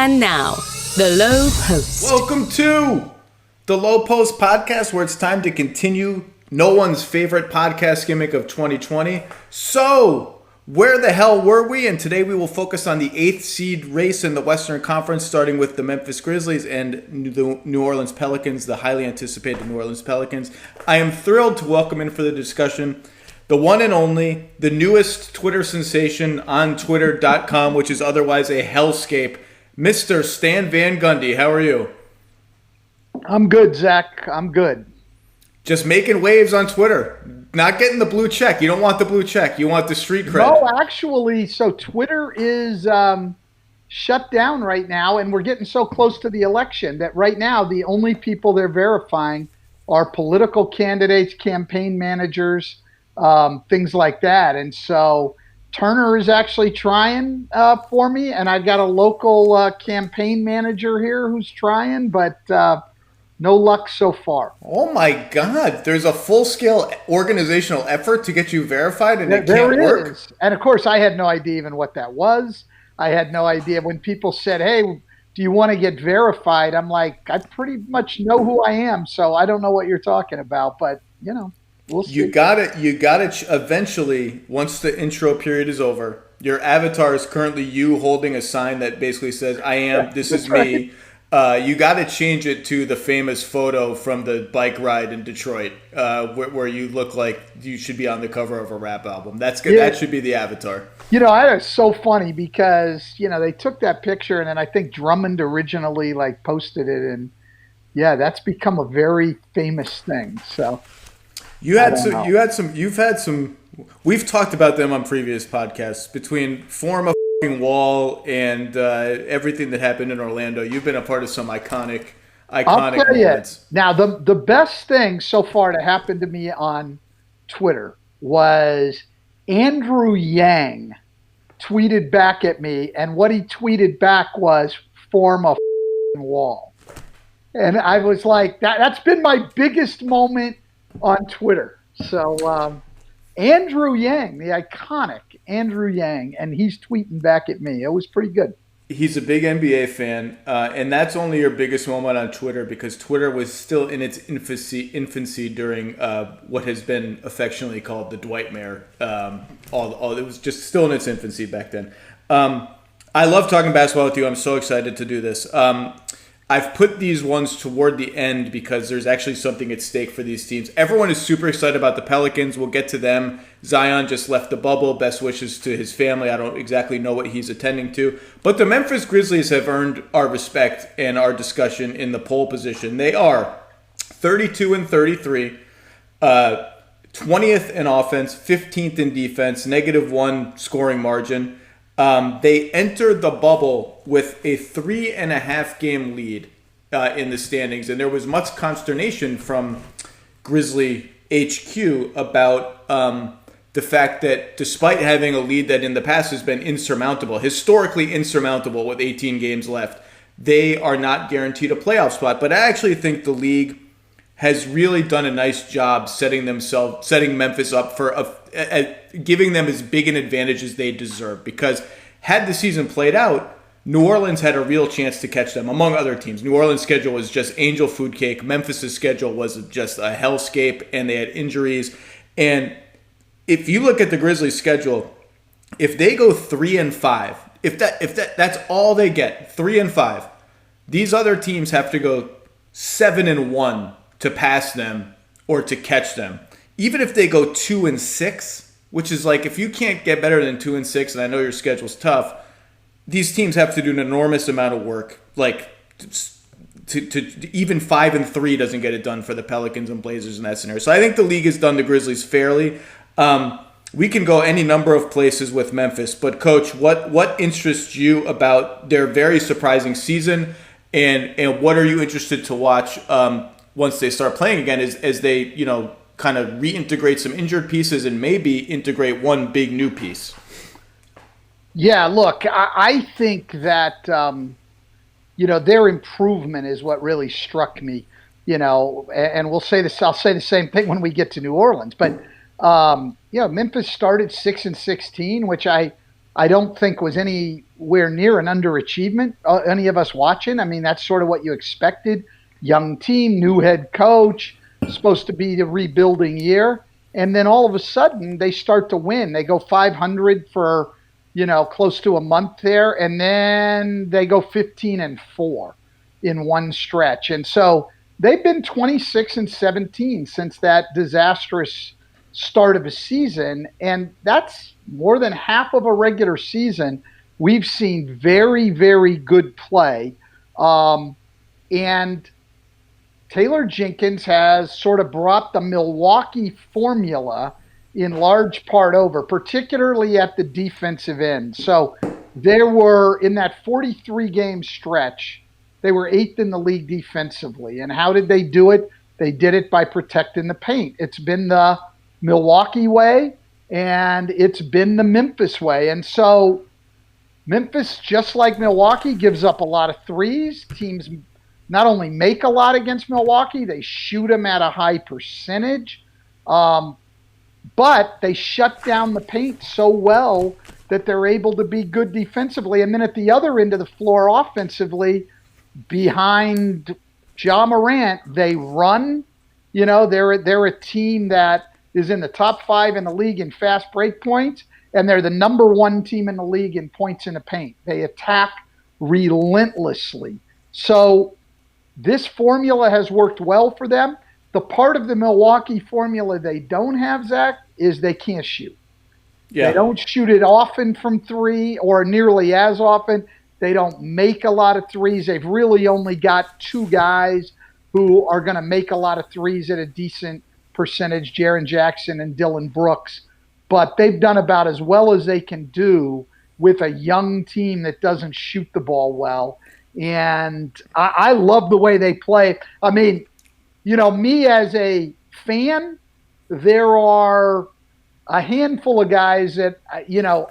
And now, the Lowe Post. Welcome to the Lowe Post podcast, where it's time to continue no one's favorite podcast gimmick of 2020. So, where the hell were we? And today we will focus on the 8th seed race in the Western Conference, starting with the Memphis Grizzlies and the New Orleans Pelicans, the highly anticipated New Orleans Pelicans. I am thrilled to welcome in for the discussion the one and only, the newest Twitter sensation on Twitter.com, which is otherwise a hellscape, Mr. Stan Van Gundy. How are you? I'm good, Zach. I'm good. Just making waves on Twitter. Not getting the blue check. You don't want the blue check. You want the street cred. No, actually, so Twitter is shut down right now, and we're getting so close to the election that right now the only people they're verifying are political candidates, campaign managers, things like that. And so Turner is actually trying for me, and I've got a local campaign manager here who's trying, but no luck so far. Oh my God. There's a full-scale organizational effort to get you verified, and it there can't work? Is. And of course, I had no idea even what that was. I had no idea. When people said, hey, do you want to get verified? I'm like, I pretty much know who I am, so I don't know what you're talking about, but, you know. We'll see. You got it eventually, once the intro period is over, your avatar is currently you holding a sign that basically says, I am, this is me. You got to change it to the famous photo from the bike ride in Detroit, where you look like you should be on the cover of a rap album. That's good. Yeah. That should be the avatar. You know, that was so funny because, you know, they took that picture and then I think Drummond originally posted it, and yeah, that's become a very famous thing. So we've talked about them on previous podcasts, between form a wall and everything that happened in Orlando. You've been a part of some iconic moments. Now, the best thing so far to happen to me on Twitter was Andrew Yang tweeted back at me, and what he tweeted back was form a wall. And I was like, that's been my biggest moment on Twitter. So Andrew Yang, the iconic Andrew Yang, and he's tweeting back at me. It was pretty good. He's a big NBA fan, and that's only your biggest moment on Twitter, because Twitter was still in its infancy during what has been affectionately called the Dwightmare. It was just still in its infancy back then. I love talking basketball with you. I'm so excited to do this. I've put these ones toward the end because there's actually something at stake for these teams. Everyone is super excited about the Pelicans. We'll get to them. Zion just left the bubble. Best wishes to his family. I don't exactly know what he's attending to. But the Memphis Grizzlies have earned our respect and our discussion in the pole position. They are 32-33, 20th in offense, 15th in defense, -1 scoring margin. They entered the bubble with a 3.5 game lead in the standings, and there was much consternation from Grizzly HQ about the fact that despite having a lead that in the past has been historically insurmountable with 18 games left, they are not guaranteed a playoff spot. But I actually think the league has really done a nice job setting Memphis up for giving them as big an advantage as they deserve. Because had the season played out, New Orleans had a real chance to catch them, among other teams. New Orleans' schedule was just angel food cake. Memphis' schedule was just a hellscape, and they had injuries. And if you look at the Grizzlies' schedule, if they go 3-5, if that's all they get, 3-5, these other teams have to go 7-1 to pass them or to catch them. Even if they go 2-6, which is like, if you can't get better than 2-6, and I know your schedule's tough, these teams have to do an enormous amount of work. Like, to even 5-3 doesn't get it done for the Pelicans and Blazers in that scenario. So I think the league has done the Grizzlies fairly. We can go any number of places with Memphis, but Coach, what interests you about their very surprising season, and what are you interested to watch once they start playing again, as they, kind of reintegrate some injured pieces and maybe integrate one big new piece? Yeah, look, I think that, their improvement is what really struck me, and I'll say the same thing when we get to New Orleans. But, Memphis started 6-16, which I I don't think was anywhere near an underachievement, any of us watching. I mean, that's sort of what you expected. Young team, new head coach, supposed to be the rebuilding year. And then all of a sudden they start to win. They go 500 for, close to a month there. And then they go 15-4 in one stretch. And so they've been 26-17 since that disastrous start of a season. And that's more than half of a regular season. We've seen very, very good play. And Taylor Jenkins has sort of brought the Milwaukee formula in large part over, particularly at the defensive end. So there were, in that 43-game stretch, they were 8th in the league defensively. And how did they do it? They did it by protecting the paint. It's been the Milwaukee way, and it's been the Memphis way. And so Memphis, just like Milwaukee, gives up a lot of threes. Teams not only make a lot against Milwaukee, they shoot them at a high percentage, but they shut down the paint so well that they're able to be good defensively. And then at the other end of the floor offensively, behind Ja Morant, they run. They're a team that is in the top 5 in the league in fast break points, and they're the number 1 team in the league in points in the paint. They attack relentlessly. So this formula has worked well for them. The part of the Milwaukee formula they don't have, Zach, is they can't shoot. Yeah. They don't shoot it often from 3 or nearly as often. They don't make a lot of threes. They've really only got 2 guys who are going to make a lot of threes at a decent percentage, Jaren Jackson and Dillon Brooks. But they've done about as well as they can do with a young team that doesn't shoot the ball well. And I love the way they play. I mean, me as a fan, there are a handful of guys that,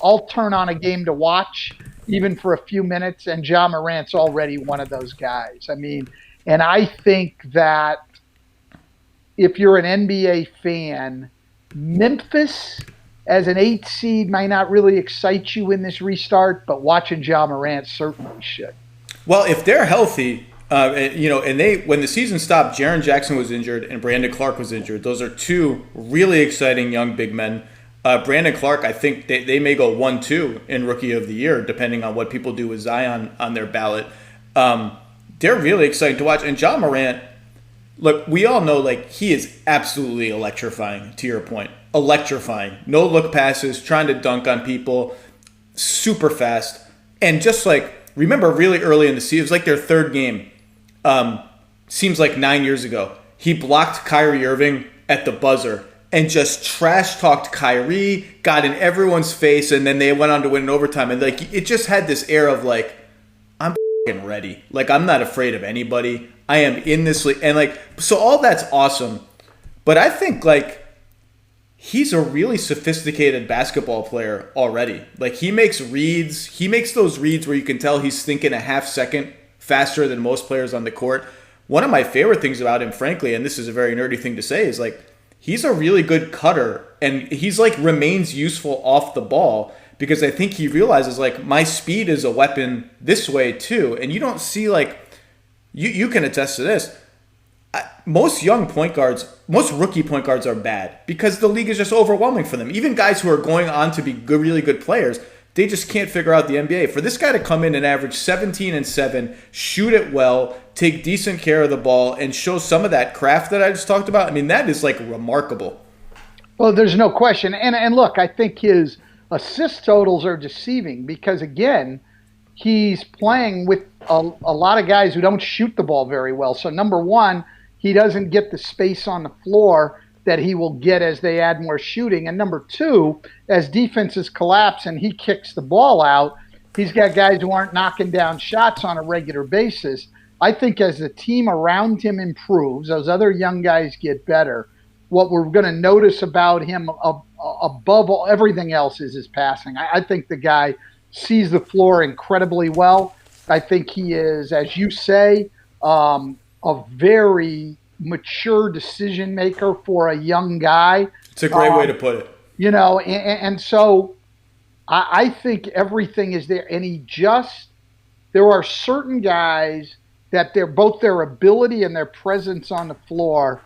I'll turn on a game to watch, even for a few minutes, and Ja Morant's already one of those guys. I mean, and I think that if you're an NBA fan, Memphis as an 8 seed might not really excite you in this restart, but watching Ja Morant certainly should. Well, if they're healthy, and when the season stopped, Jaren Jackson was injured and Brandon Clark was injured. Those are 2 really exciting young big men. Brandon Clark, I think they may go 1-2 in Rookie of the Year, depending on what people do with Zion on their ballot. They're really exciting to watch. And Ja Morant, look, we all know he is absolutely electrifying, to your point. Electrifying. No look passes, trying to dunk on people, super fast. And just remember really early in the season, it was like their 3rd game. Seems like 9 years ago. He blocked Kyrie Irving at the buzzer and just trash-talked Kyrie, got in everyone's face, and then they went on to win in overtime. And it just had this air of I'm f***ing ready. I'm not afraid of anybody. I am in this league. And so all that's awesome. But I think he's a really sophisticated basketball player already. He makes reads. He makes those reads where you can tell he's thinking a half second faster than most players on the court. One of my favorite things about him, frankly, and this is a very nerdy thing to say, is he's a really good cutter, and he's remains useful off the ball, because I think he realizes my speed is a weapon this way too. And you don't see you can attest to this. Most young point guards, most rookie point guards are bad because the league is just overwhelming for them. Even guys who are going on to be good, really good players, they just can't figure out the NBA. For this guy to come in and average 17-7, shoot it well, take decent care of the ball, and show some of that craft that I just talked about, I mean, that is remarkable. Well, there's no question. And look, I think his assist totals are deceiving because, again, he's playing with a lot of guys who don't shoot the ball very well. So, number one, he doesn't get the space on the floor that he will get as they add more shooting. And number two, as defenses collapse and he kicks the ball out, he's got guys who aren't knocking down shots on a regular basis. I think as the team around him improves, those other young guys get better, what we're going to notice about him above everything else is his passing. I think the guy sees the floor incredibly well. I think he is, as you say, a very mature decision maker for a young guy. It's a great way to put it. And so I think everything is there. And there are certain guys that both their ability and their presence on the floor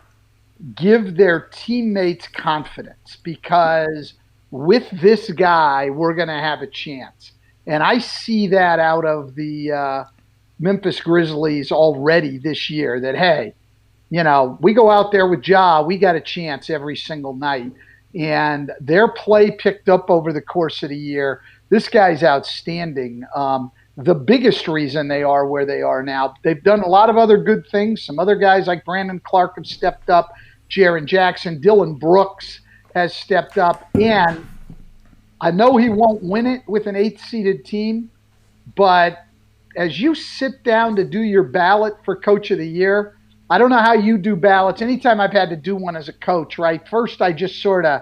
give their teammates confidence, because with this guy, we're going to have a chance. And I see that out of the Memphis Grizzlies already this year, that, hey, we go out there with Ja, we got a chance every single night. And their play picked up over the course of the year. This guy's outstanding. The biggest reason they are where they are now, they've done a lot of other good things. Some other guys like Brandon Clark have stepped up. Jaren Jackson, Dylan Brooks has stepped up. And I know he won't win it with an 8th-seeded team, but as you sit down to do your ballot for Coach of the Year, I don't know how you do ballots. Anytime I've had to do one as a coach, right? First, I just sort of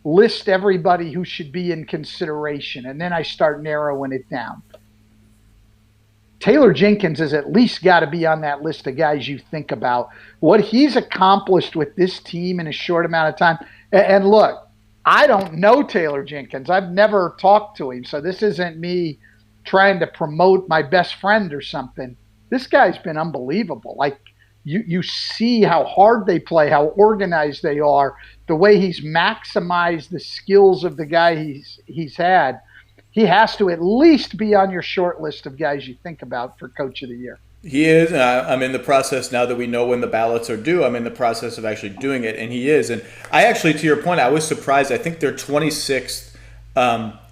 list everybody who should be in consideration, and then I start narrowing it down. Taylor Jenkins has at least got to be on that list of guys you think about. What he's accomplished with this team in a short amount of time. And look, I don't know Taylor Jenkins. I've never talked to him, so this isn't me trying to promote my best friend or something. This guy's been unbelievable. Like, you see how hard they play, how organized they are, the way he's maximized the skills of the guy he's had. He has to at least be on your short list of guys you think about for Coach of the Year. He is. I'm in the process now that we know when the ballots are due. I'm in the process of actually doing it, and he is. And I actually, to your point, I was surprised. I think they're 26th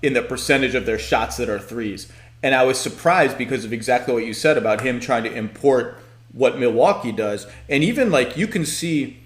in the percentage of their shots that are threes. And I was surprised because of exactly what you said about him trying to import what Milwaukee does. And even like you can see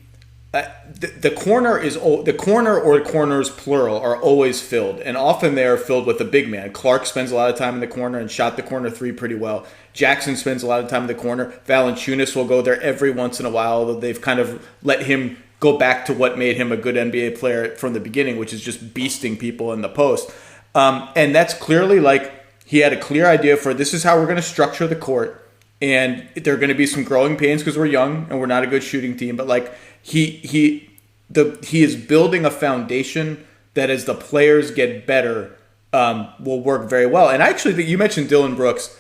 the corner or corners plural are always filled, and often they are filled with a big man. Clark spends a lot of time in the corner and shot the corner three pretty well. Jackson spends a lot of time in the corner. Valanciunas will go there every once in a while, although they've kind of let him go back to what made him a good NBA player from the beginning, which is just beasting people in the post. And that's clearly like he had a clear idea for this is how we're going to structure the court. And there are going to be some growing pains because we're young and we're not a good shooting team. But like he is building a foundation that as the players get better will work very well. And I actually think you mentioned Dylan Brooks.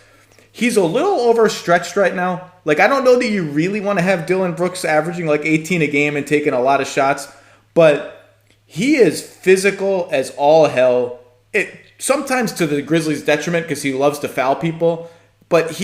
He's a little overstretched right now. Like, I don't know that you really want to have Dylan Brooks averaging like 18 a game and taking a lot of shots, but he is physical as all hell. Sometimes to the Grizzlies' detriment because he loves to foul people, but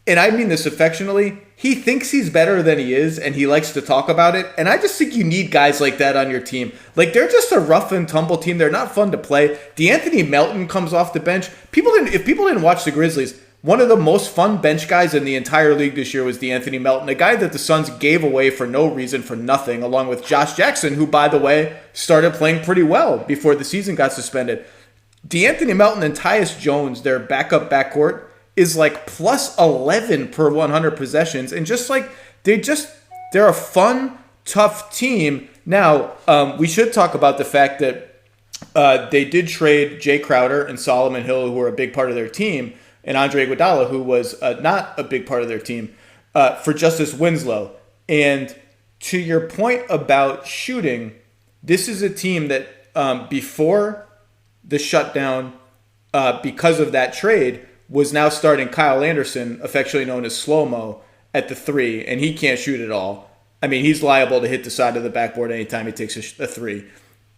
and I mean this affectionately, he thinks he's better than he is, and he likes to talk about it. And I just think you need guys like that on your team. Like, they're just a rough and tumble team. They're not fun to play. DeAnthony Melton comes off the bench. If people didn't watch the Grizzlies, one of the most fun bench guys in the entire league this year was DeAnthony Melton, a guy that the Suns gave away for no reason, for nothing, along with Josh Jackson, who, by the way, started playing pretty well before the season got suspended. DeAnthony Melton and Tyus Jones, their backup backcourt, is like plus 11 per 100 possessions. And just like, they're a fun, tough team. Now, we should talk about the fact that they did trade Jay Crowder and Solomon Hill, who were a big part of their team, and Andre Iguodala, who was not a big part of their team, for Justice Winslow. And to your point about shooting, this is a team that before the shutdown, because of that trade, was now starting Kyle Anderson, affectionately known as Slow-Mo, at the three, and he can't shoot at all. I mean, he's liable to hit the side of the backboard anytime he takes a three.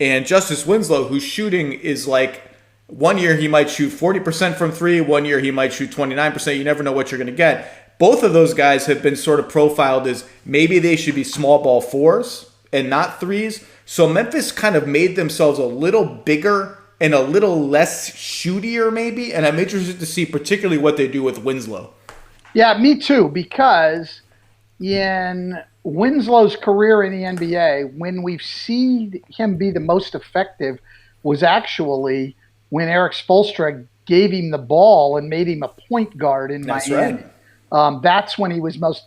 And Justice Winslow, whose shooting is like, one year he might shoot 40% from three, one year he might shoot 29%. You never know what you're going to get. Both of those guys have been sort of profiled as maybe they should be small ball fours and not threes. So Memphis kind of made themselves a little bigger and a little less shootier maybe, and I'm interested to see particularly what they do with Winslow. Yeah, me too, because in Winslow's career in the NBA, when we've seen him be the most effective was actually when Eric Spoelstra gave him the ball and made him a point guard in Miami. Right. That's when he was most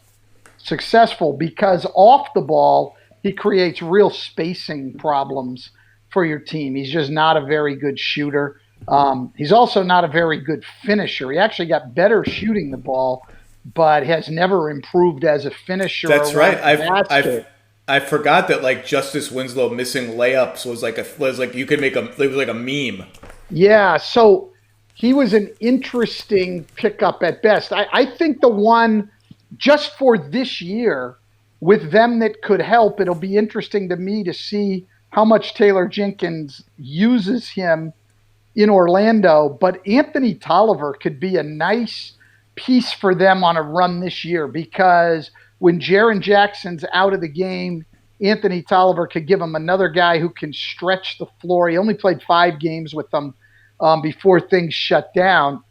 successful, because off the ball, he creates real spacing problems for your team. He's just not a very good shooter. He's also not a very good finisher. He actually got better shooting the ball, but has never improved as a finisher. That's right. I forgot that like Justice Winslow missing layups was like you could make it was like a meme. Yeah, so he was an interesting pickup at best. I think the one just for this year with them that could help, it'll be interesting to me to see how much Taylor Jenkins uses him in Orlando. But Anthony Tolliver could be a nice piece for them on a run this year because when Jaren Jackson's out of the game, Anthony Tolliver could give him another guy who can stretch the floor. He only played 5 games with them before things shut down,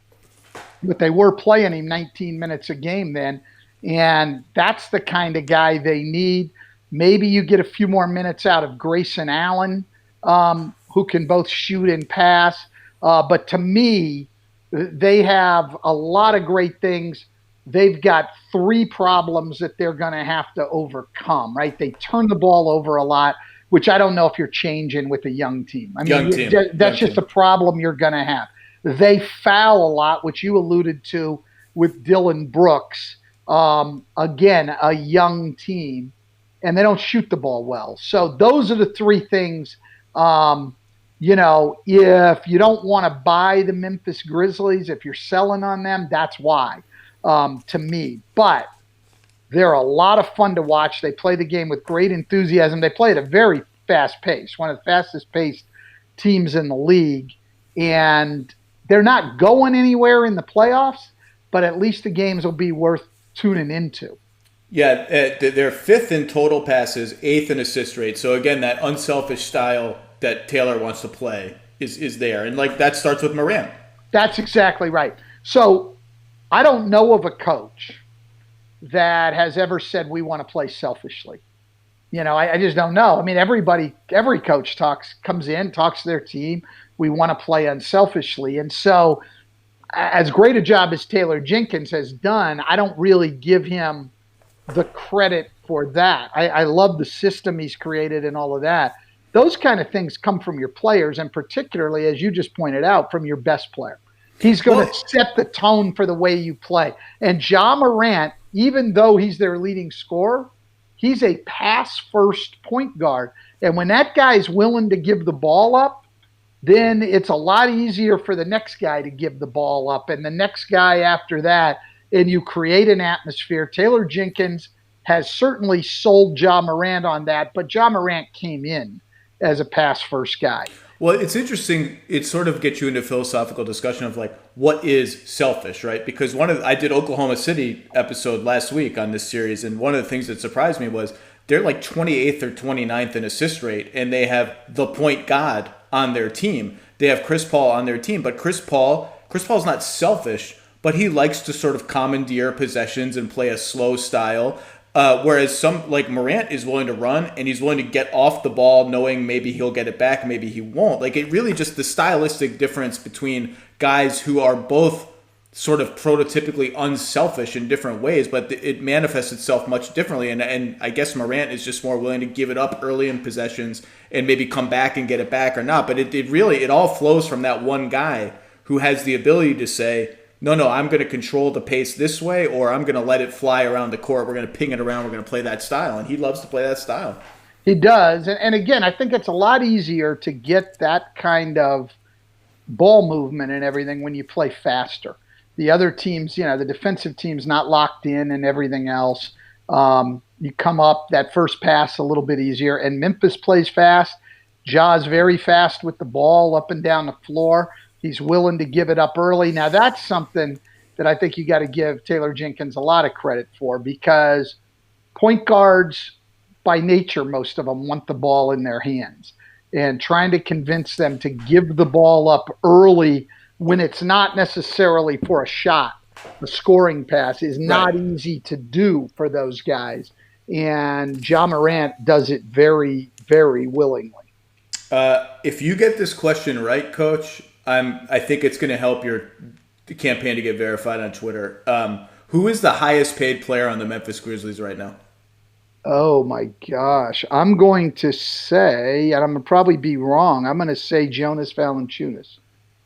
but they were playing him 19 minutes a game then. And that's the kind of guy they need. Maybe you get a few more minutes out of Grayson Allen, who can both shoot and pass. But to me, they have a lot of great things. They've got 3 problems that they're going to have to overcome, right? They turn the ball over a lot, which I don't know if you're changing with a young team. I mean, that's just a problem you're going to have. They foul a lot, which you alluded to with Dylan Brooks. Again, a young team, and they don't shoot the ball well. So those are the 3 things. If you don't want to buy the Memphis Grizzlies, if you're selling on them, that's why, to me. But they're a lot of fun to watch. They play the game with great enthusiasm. They play at a very fast pace, one of the fastest paced teams in the league. And they're not going anywhere in the playoffs, but at least the games will be worth tuning into. Yeah, they're 5th in total passes, 8th in assist rate. So again, that unselfish style that Taylor wants to play is there. And that starts with Morant. That's exactly right. So I don't know of a coach that has ever said we want to play selfishly. I just don't know. I mean, every coach comes in, talks to their team. We want to play unselfishly. And so as great a job as Taylor Jenkins has done, I don't really give him the credit for that. I love the system he's created and all of that. Those kind of things come from your players, and particularly, as you just pointed out, from your best player. He's going to set the tone for the way you play. And Ja Morant, even though he's their leading scorer, he's a pass-first point guard. And when that guy's willing to give the ball up, then it's a lot easier for the next guy to give the ball up and the next guy after that, and you create an atmosphere. Taylor Jenkins has certainly sold Ja Morant on that, but Ja Morant came in as a pass-first guy. Well, it's interesting. It sort of gets you into a philosophical discussion of what is selfish, right? Because I did Oklahoma City episode last week on this series, and one of the things that surprised me was they're 28th or 29th in assist rate, and they have the point guard on their team. They have Chris Paul on their team, but Chris Paul's not selfish, but he likes to sort of commandeer possessions and play a slow style. Whereas some Morant is willing to run and he's willing to get off the ball knowing maybe he'll get it back, maybe he won't. It really just the stylistic difference between guys who are both sort of prototypically unselfish in different ways, but it manifests itself much differently. And I guess Morant is just more willing to give it up early in possessions and maybe come back and get it back or not. But it all flows from that one guy who has the ability to say, no, I'm going to control the pace this way, or I'm going to let it fly around the court. We're going to ping it around. We're going to play that style. And he loves to play that style. He does. And again, I think it's a lot easier to get that kind of ball movement and everything when you play faster. The other teams, the defensive team's not locked in and everything else. You come up that first pass a little bit easier. And Memphis plays fast. Ja's very fast with the ball up and down the floor. He's willing to give it up early. Now, that's something that I think you got to give Taylor Jenkins a lot of credit for, because point guards, by nature, most of them want the ball in their hands. And trying to convince them to give the ball up early when it's not necessarily for a shot, a scoring pass, is not easy to do for those guys. And Ja Morant does it very, very willingly. If you get this question right, Coach, I think it's going to help your campaign to get verified on Twitter. Who is the highest paid player on the Memphis Grizzlies right now? Oh, my gosh. I'm going to say, and I'm going to probably be wrong, I'm going to say Jonas Valanciunas.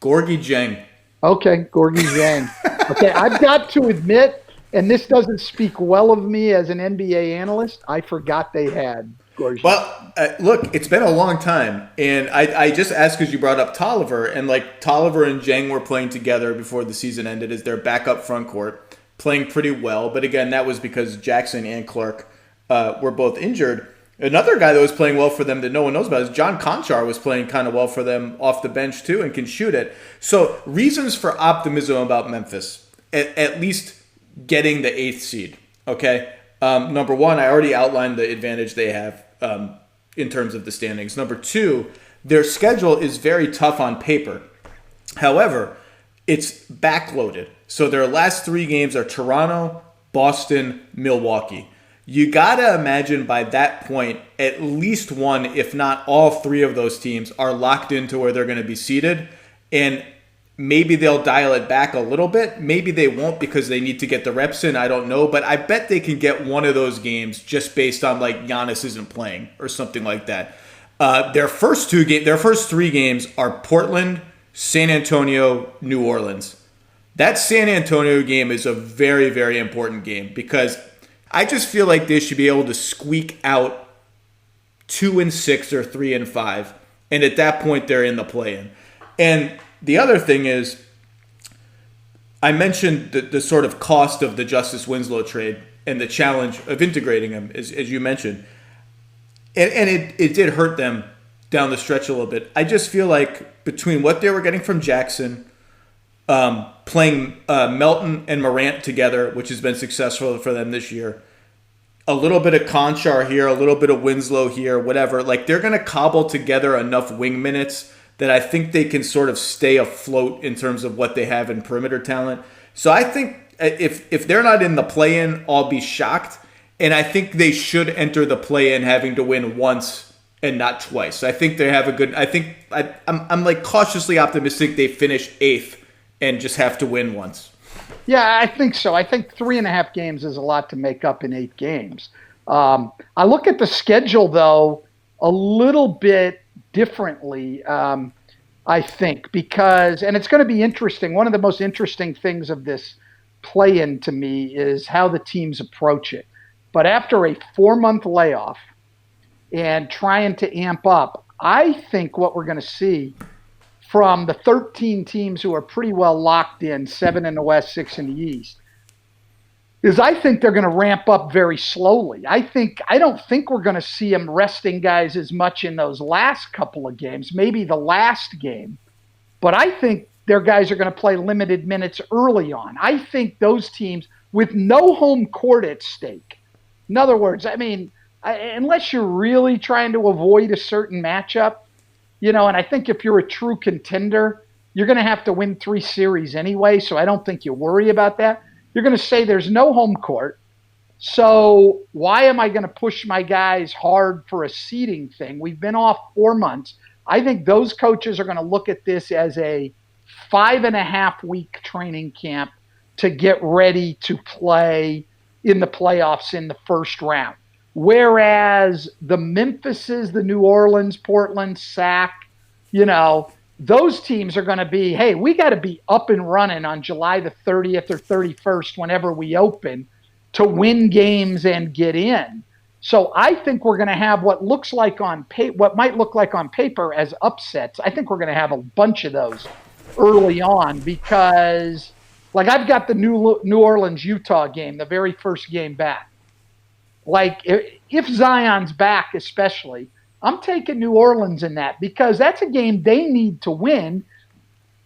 Gorgie Dieng. Okay, Gorgie Dieng. Okay, I've got to admit, and this doesn't speak well of me as an NBA analyst, I forgot they had Gorgeous. Well, look, it's been a long time, and I just asked because you brought up Tolliver, and like Tolliver and Jang were playing together before the season ended as their backup front court, playing pretty well. But again, that was because Jackson and Clark were both injured. Another guy that was playing well for them that no one knows about is John Conchar was playing kind of well for them off the bench too and can shoot it. So reasons for optimism about Memphis, at least getting the 8th seed. Okay. Number one, I already outlined the advantage they have in terms of the standings. Number two, their schedule is very tough on paper. However, it's backloaded. So their last 3 games are Toronto, Boston, Milwaukee. You got to imagine by that point, at least one, if not all 3 of those teams are locked into where they're going to be seated. And maybe they'll dial it back a little bit. Maybe they won't because they need to get the reps in. I don't know. But I bet they can get one of those games just based on like Giannis isn't playing or something like that. Their first 3 games are Portland, San Antonio, New Orleans. That San Antonio game is a very, very important game because I just feel like they should be able to squeak out 2-6 or 3-5. And at that point, they're in the play-in. And the other thing is, I mentioned the sort of cost of the Justice Winslow trade and the challenge of integrating him, as you mentioned. And it did hurt them down the stretch a little bit. I just feel like between what they were getting from Jackson, playing Melton and Morant together, which has been successful for them this year, a little bit of Conchar here, a little bit of Winslow here, whatever. Like they're going to cobble together enough wing minutes that I think they can sort of stay afloat in terms of what they have in perimeter talent. So I think if they're not in the play-in, I'll be shocked. And I think they should enter the play-in having to win once and not twice. I think they have a good. I'm like cautiously optimistic they finish 8th and just have to win once. Yeah, I think so. I think 3.5 games is a lot to make up in 8 games. I look at the schedule, though, a little bit differently, I think, because, and it's going to be interesting. One of the most interesting things of this play-in to me is how the teams approach it. But after a 4-month layoff and trying to amp up, I think what we're going to see from the 13 teams who are pretty well locked in, 7 in the West, 6 in the East, is I think they're going to ramp up very slowly. I don't think we're going to see them resting guys as much in those last couple of games, maybe the last game. But I think their guys are going to play limited minutes early on. I think those teams with no home court at stake. In other words, I mean, unless you're really trying to avoid a certain matchup, and I think if you're a true contender, you're going to have to win 3 series anyway, so I don't think you worry about that. You're going to say there's no home court, so why am I going to push my guys hard for a seeding thing? We've been off 4 months. I think those coaches are going to look at this as a 5.5-week training camp to get ready to play in the playoffs in the first round. Whereas the Memphises, the New Orleans, Portland, SAC, those teams are going to be, hey, we got to be up and running on July the 30th or 31st whenever we open to win games and get in. So I think we're going to have what might look like on paper as upsets. I think we're going to have a bunch of those early on because, like, I've got the New Orleans-Utah game, the very first game back. Like, if Zion's back especially, I'm taking New Orleans in that because that's a game they need to win.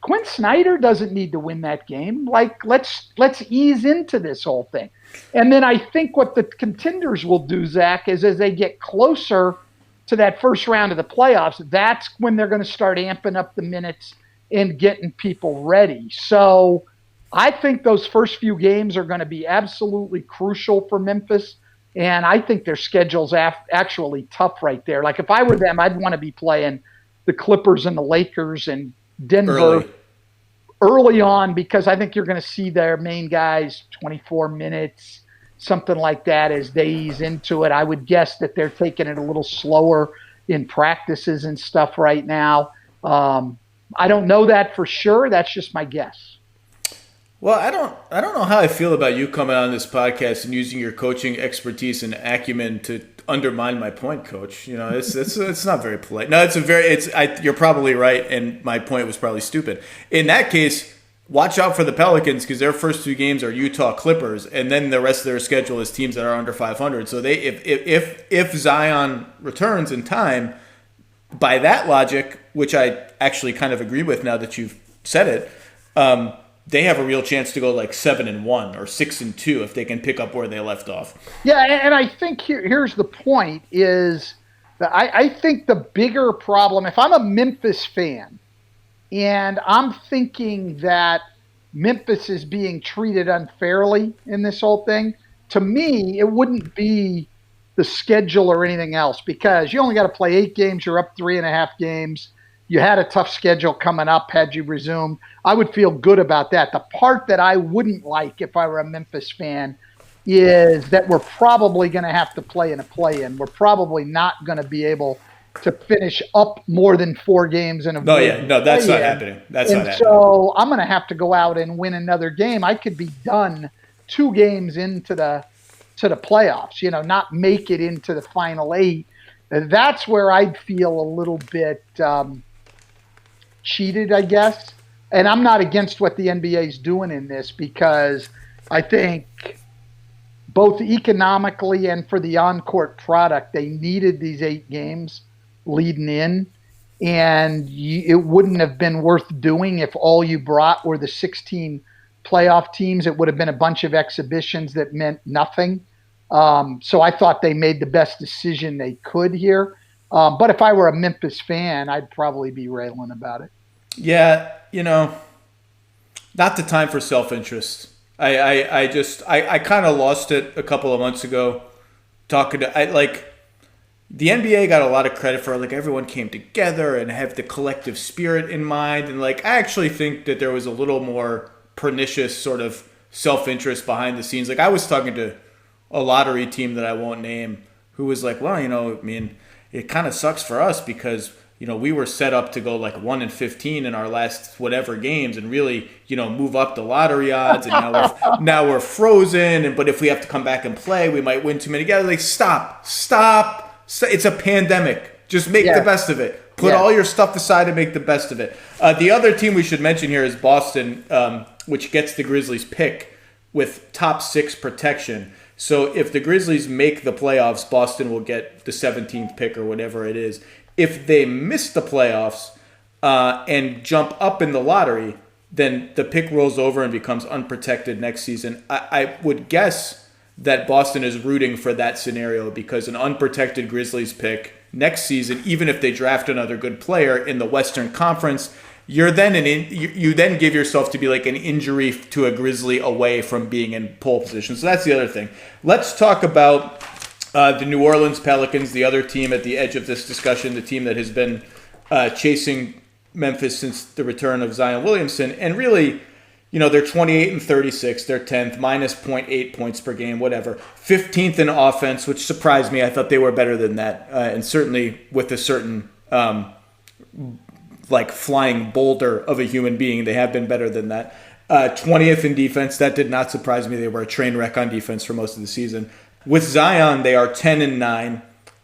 Quinn Snyder doesn't need to win that game. Like, let's ease into this whole thing. And then I think what the contenders will do, Zach, is as they get closer to that first round of the playoffs, that's when they're going to start amping up the minutes and getting people ready. So I think those first few games are going to be absolutely crucial for Memphis. And I think their schedule's actually tough right there. Like, if I were them, I'd want to be playing the Clippers and the Lakers and Denver early on because I think you're going to see their main guys 24 minutes, something like that, as they ease into it. I would guess that they're taking it a little slower in practices and stuff right now. I don't know that for sure. That's just my guess. Well, I don't know how I feel about you coming on this podcast and using your coaching expertise and acumen to undermine my point, Coach. You know, it's not very polite. No, you're probably right, and my point was probably stupid. In that case, watch out for the Pelicans because their first 2 games are Utah Clippers, and then the rest of their schedule is teams that are under 500. So if Zion returns in time, by that logic, which I actually kind of agree with now that you've said it, they have a real chance to go like 7-1 or 6-2 if they can pick up where they left off. Yeah, and I think here's the point is that I think the bigger problem, if I'm a Memphis fan and I'm thinking that Memphis is being treated unfairly in this whole thing, to me, it wouldn't be the schedule or anything else because you only got to play 8 games. You're up 3.5 games. You had a tough schedule coming up had you resumed. I would feel good about that. The part that I wouldn't like if I were a Memphis fan is that we're probably going to have to play in a play-in. We're probably not going to be able to finish up more than 4 games in a No, that's not happening. That's not happening. So I'm going to have to go out and win another game. I could be done 2 games into the playoffs, not make it into the final 8. That's where I'd feel a little bit cheated, I guess. And I'm not against what the NBA is doing in this because I think both economically and for the on-court product, they needed these 8 games leading in. And it wouldn't have been worth doing if all you brought were the 16 playoff teams. It would have been a bunch of exhibitions that meant nothing. So I thought they made the best decision they could here. But if I were a Memphis fan, I'd probably be railing about it. Yeah, not the time for self-interest. I kind of lost it a couple of months ago talking to the NBA got a lot of credit for everyone came together and have the collective spirit in mind, and I actually think that there was a little more pernicious sort of self-interest behind the scenes. I was talking to a lottery team that I won't name who was like, well, it kind of sucks for us because we were set up to go 1-15 in our last whatever games and really, move up the lottery odds. And now we're frozen. But if we have to come back and play, we might win too many guys. Stop. It's a pandemic. Just make the best of it. Put all your stuff aside and make the best of it. The other team we should mention here is Boston, which gets the Grizzlies pick with top 6 protection. So if the Grizzlies make the playoffs, Boston will get the 17th pick or whatever it is. If they miss the playoffs and jump up in the lottery, then the pick rolls over and becomes unprotected next season. I would guess that Boston is rooting for that scenario because an unprotected Grizzlies pick next season, even if they draft another good player in the Western Conference, you then give yourself to be an injury to a Grizzly away from being in pole position. So that's the other thing. Let's talk about the New Orleans Pelicans, the other team at the edge of this discussion, the team that has been chasing Memphis since the return of Zion Williamson. And really, they're 28-36, they're 10th, minus 0.8 points per game, whatever. 15th in offense, which surprised me. I thought they were better than that. And certainly with a certain flying boulder of a human being, they have been better than that. 20th in defense, that did not surprise me. They were a train wreck on defense for most of the season. With Zion, they are 10-9,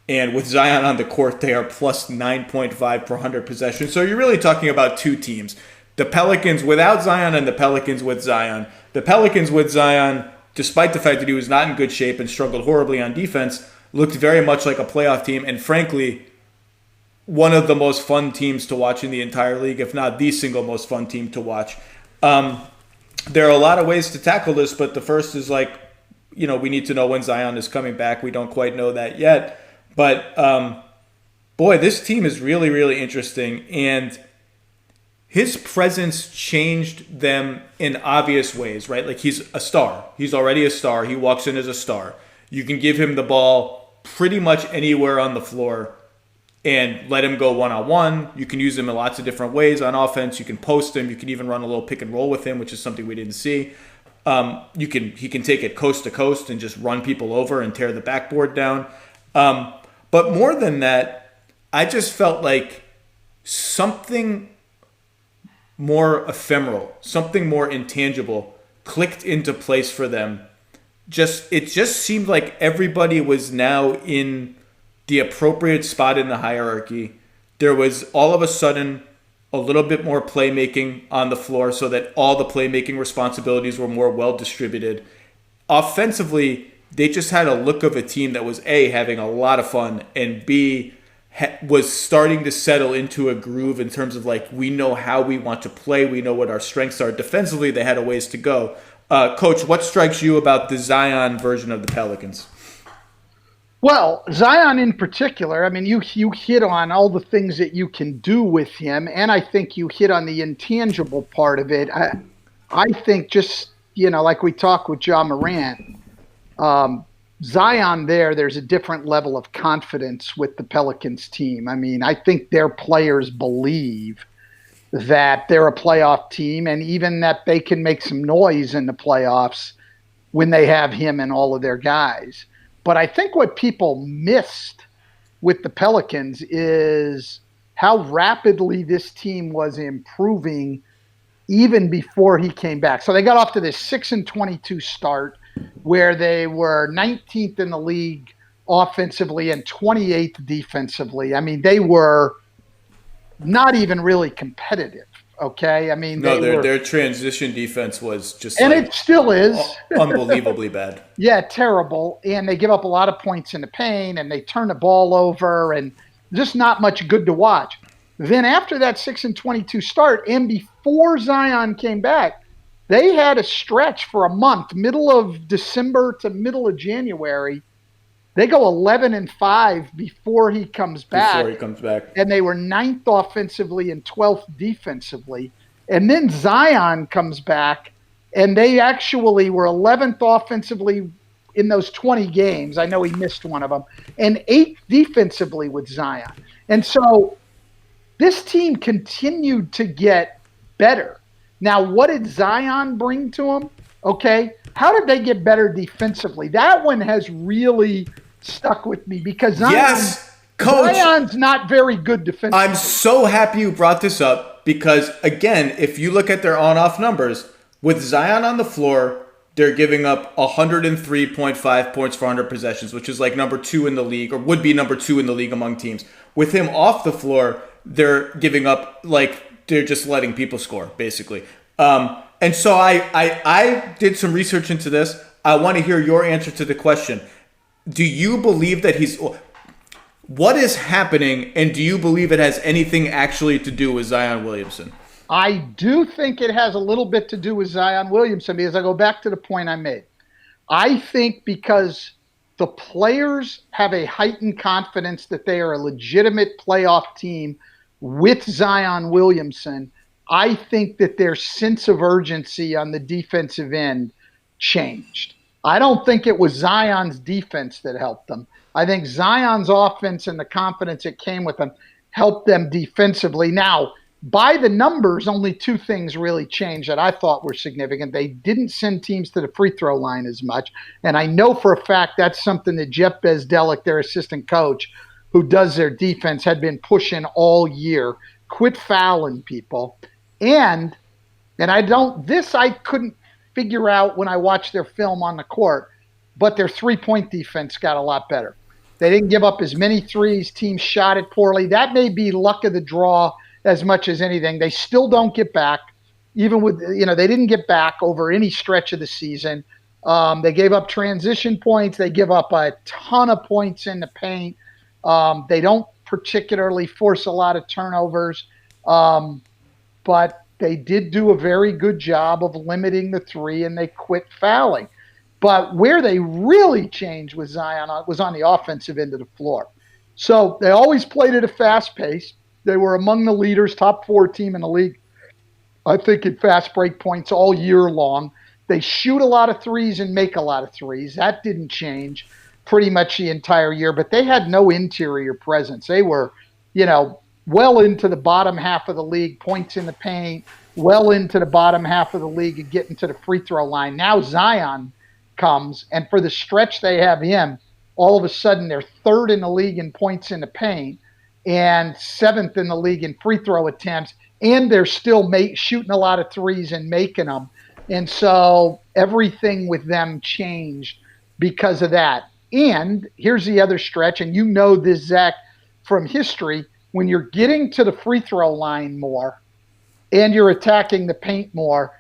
and with Zion on the court, they are plus 9.5 per 100 possessions. So you're really talking about 2 teams. The Pelicans without Zion and the Pelicans with Zion. The Pelicans with Zion, despite the fact that he was not in good shape and struggled horribly on defense, looked very much like a playoff team, and frankly, one of the most fun teams to watch in the entire league, if not the single most fun team to watch. There are a lot of ways to tackle this, but the first is we need to know when Zion is coming back. We don't quite know that yet. But, boy, this team is really, really interesting. And his presence changed them in obvious ways, right? He's a star. He's already a star. He walks in as a star. You can give him the ball pretty much anywhere on the floor and let him go one-on-one. You can use him in lots of different ways on offense. You can post him. You can even run a little pick and roll with him, which is something we didn't see. He can take it coast to coast and just run people over and tear the backboard down. But more than that, I just felt like something more ephemeral, something more intangible clicked into place for them it just seemed like everybody was now in the appropriate spot in the hierarchy. There was all of a sudden a little bit more playmaking on the floor so that all the playmaking responsibilities were more well distributed. Offensively, they just had a look of a team that was A, having a lot of fun, and B, was starting to settle into a groove in terms of like, we know how we want to play, we know what our strengths are. Defensively, they had a ways to go. Coach, what strikes you about the Zion version of the Pelicans? Well, Zion in particular, I mean, you hit on all the things that you can do with him, and I think you hit on the intangible part of it. I think just, like we talked with Ja Morant, Zion there's a different level of confidence with the Pelicans team. I mean, I think their players believe that they're a playoff team and even that they can make some noise in the playoffs when they have him and all of their guys. But I think what people missed with the Pelicans is how rapidly this team was improving even before he came back. So they got off to this 6-22 start where they were 19th in the league offensively and 28th defensively. I mean, they were not even really competitive. Okay, I mean, their transition defense was just, and it still is unbelievably bad. Yeah, terrible. And they give up a lot of points in the paint, and they turn the ball over, and just not much good to watch. Then after that 6-22 start, and before Zion came back, they had a stretch for a month, middle of December to middle of January. They go 11-5 before he comes back. And they were 9th offensively and 12th defensively. And then Zion comes back, and they actually were 11th offensively in those 20 games. I know he missed one of them. And 8th defensively with Zion. And so this team continued to get better. Now, what did Zion bring to them? Okay. How did they get better defensively? That one has really stuck with me because Zion's not very good defensively. I'm so happy you brought this up because, again, if you look at their on-off numbers, with Zion on the floor, they're giving up 103.5 points for 100 possessions, which is like number 2 in the league, or would be number 2 in the league among teams. With him off the floor, they're giving up, like, they're just letting people score, basically. And so I did some research into this. I want to hear your answer to the question. Do you believe that what is happening, and do you believe it has anything actually to do with Zion Williamson? I do think it has a little bit to do with Zion Williamson because I go back to the point I made. I think because the players have a heightened confidence that they are a legitimate playoff team with Zion Williamson, I think that their sense of urgency on the defensive end changed. I don't think it was Zion's defense that helped them. I think Zion's offense and the confidence it came with them helped them defensively. Now, by the numbers, only 2 things really changed that I thought were significant. They didn't send teams to the free throw line as much. And I know for a fact that's something that Jeff Bezdelic, their assistant coach, who does their defense, had been pushing all year. Quit fouling people. And I couldn't figure out when I watched their film on the court, but their 3-point defense got a lot better. They didn't give up as many threes. Teams shot it poorly. That may be luck of the draw as much as anything. They still don't get back, even with, they didn't get back over any stretch of the season. They gave up transition points. They give up a ton of points in the paint. They don't particularly force a lot of turnovers, but they did do a very good job of limiting the 3, and they quit fouling. But where they really changed with Zion was on the offensive end of the floor. So they always played at a fast pace. They were among the leaders, top 4 team in the league, I think, in fast break points all year long. They shoot a lot of threes and make a lot of threes. That didn't change pretty much the entire year, but they had no interior presence. They were, well into the bottom half of the league, points in the paint, well into the bottom half of the league and getting to the free throw line. Now Zion comes, and for the stretch they have him, all of a sudden they're 3rd in the league in points in the paint and 7th in the league in free throw attempts, and they're still shooting a lot of threes and making them. And so everything with them changed because of that. And here's the other stretch, and you know this, Zach, from history. When you're getting to the free throw line more and you're attacking the paint more,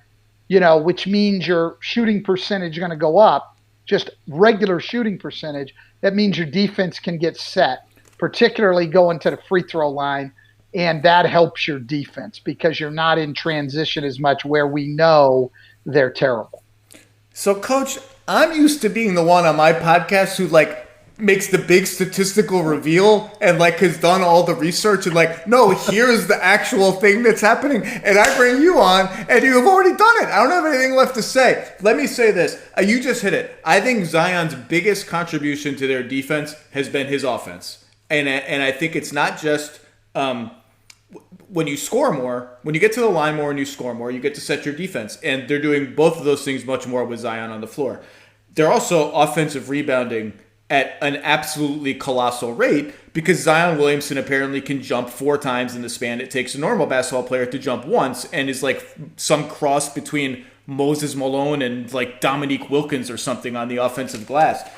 which means your shooting percentage is going to go up, just regular shooting percentage, that means your defense can get set, particularly going to the free throw line. And that helps your defense because you're not in transition as much where we know they're terrible. So, Coach, I'm used to being the one on my podcast who, makes the big statistical reveal and, has done all the research and, no, here's the actual thing that's happening. And I bring you on, and you have already done it. I don't have anything left to say. Let me say this. You just hit it. I think Zion's biggest contribution to their defense has been his offense. And I think it's not just when you score more, when you get to the line more and you score more, you get to set your defense. And they're doing both of those things much more with Zion on the floor. They're also offensive rebounding at an absolutely colossal rate because Zion Williamson apparently can jump 4 times in the span it takes a normal basketball player to jump once, and is some cross between Moses Malone and Dominique Wilkins or something on the offensive glass.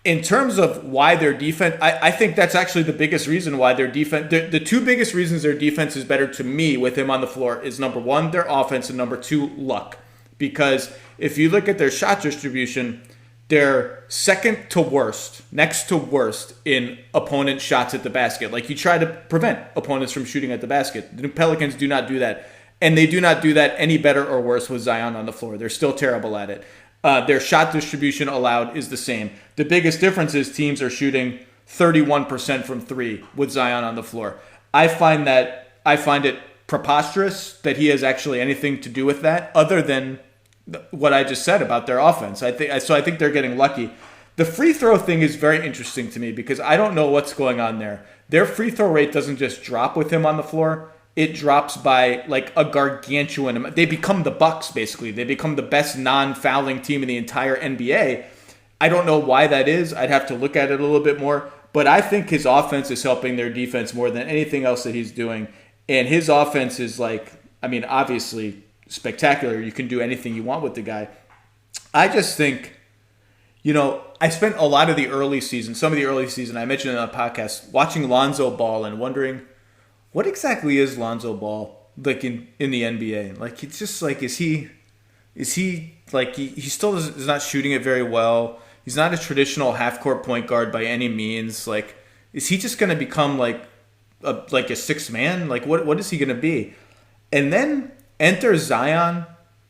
In terms of why their defense, I think that's actually the biggest reason why their defense, the 2 biggest reasons their defense is better to me with him on the floor is number 1, their offense, and number 2, luck. Because if you look at their shot distribution, they're second to worst, next to worst in opponent shots at the basket. You try to prevent opponents from shooting at the basket. The Pelicans do not do that. And they do not do that any better or worse with Zion on the floor. They're still terrible at it. Their shot distribution allowed is the same. The biggest difference is teams are shooting 31% from 3 with Zion on the floor. I find it preposterous that he has actually anything to do with that other than what I just said about their offense. I think they're getting lucky. The free throw thing is very interesting to me because I don't know what's going on there. Their free throw rate doesn't just drop with him on the floor. It drops by a gargantuan amount. They become the Bucks, basically. They become the best non-fouling team in the entire NBA. I don't know why that is. I'd have to look at it a little bit more. But I think his offense is helping their defense more than anything else that he's doing. And his offense is obviously spectacular. You can do anything you want with the guy. I just think, I spent a lot of the early season, some of the early season, I mentioned it on the podcast, watching Lonzo Ball and wondering, what exactly is Lonzo Ball in the NBA? It's just he still is not shooting it very well. He's not a traditional half-court point guard by any means. Is he just going to become a sixth man? What is he going to be? And then enter Zion,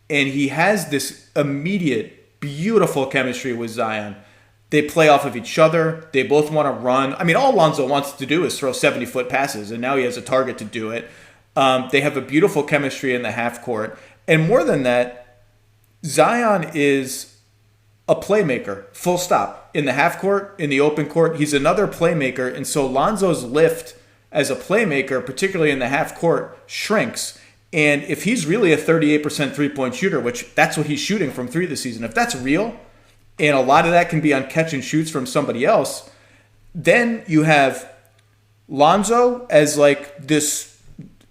and he has this immediate, beautiful chemistry with Zion. They play off of each other. They both want to run. All Lonzo wants to do is throw 70-foot passes, and now he has a target to do it. They have a beautiful chemistry in the half court. And more than that, Zion is a playmaker, full stop. In the half court, in the open court, he's another playmaker. And so Lonzo's lift as a playmaker, particularly in the half court, shrinks. And if he's really a 38% three-point shooter, which that's what he's shooting from 3 this season, if that's real, and a lot of that can be on catch and shoots from somebody else, then you have Lonzo as this,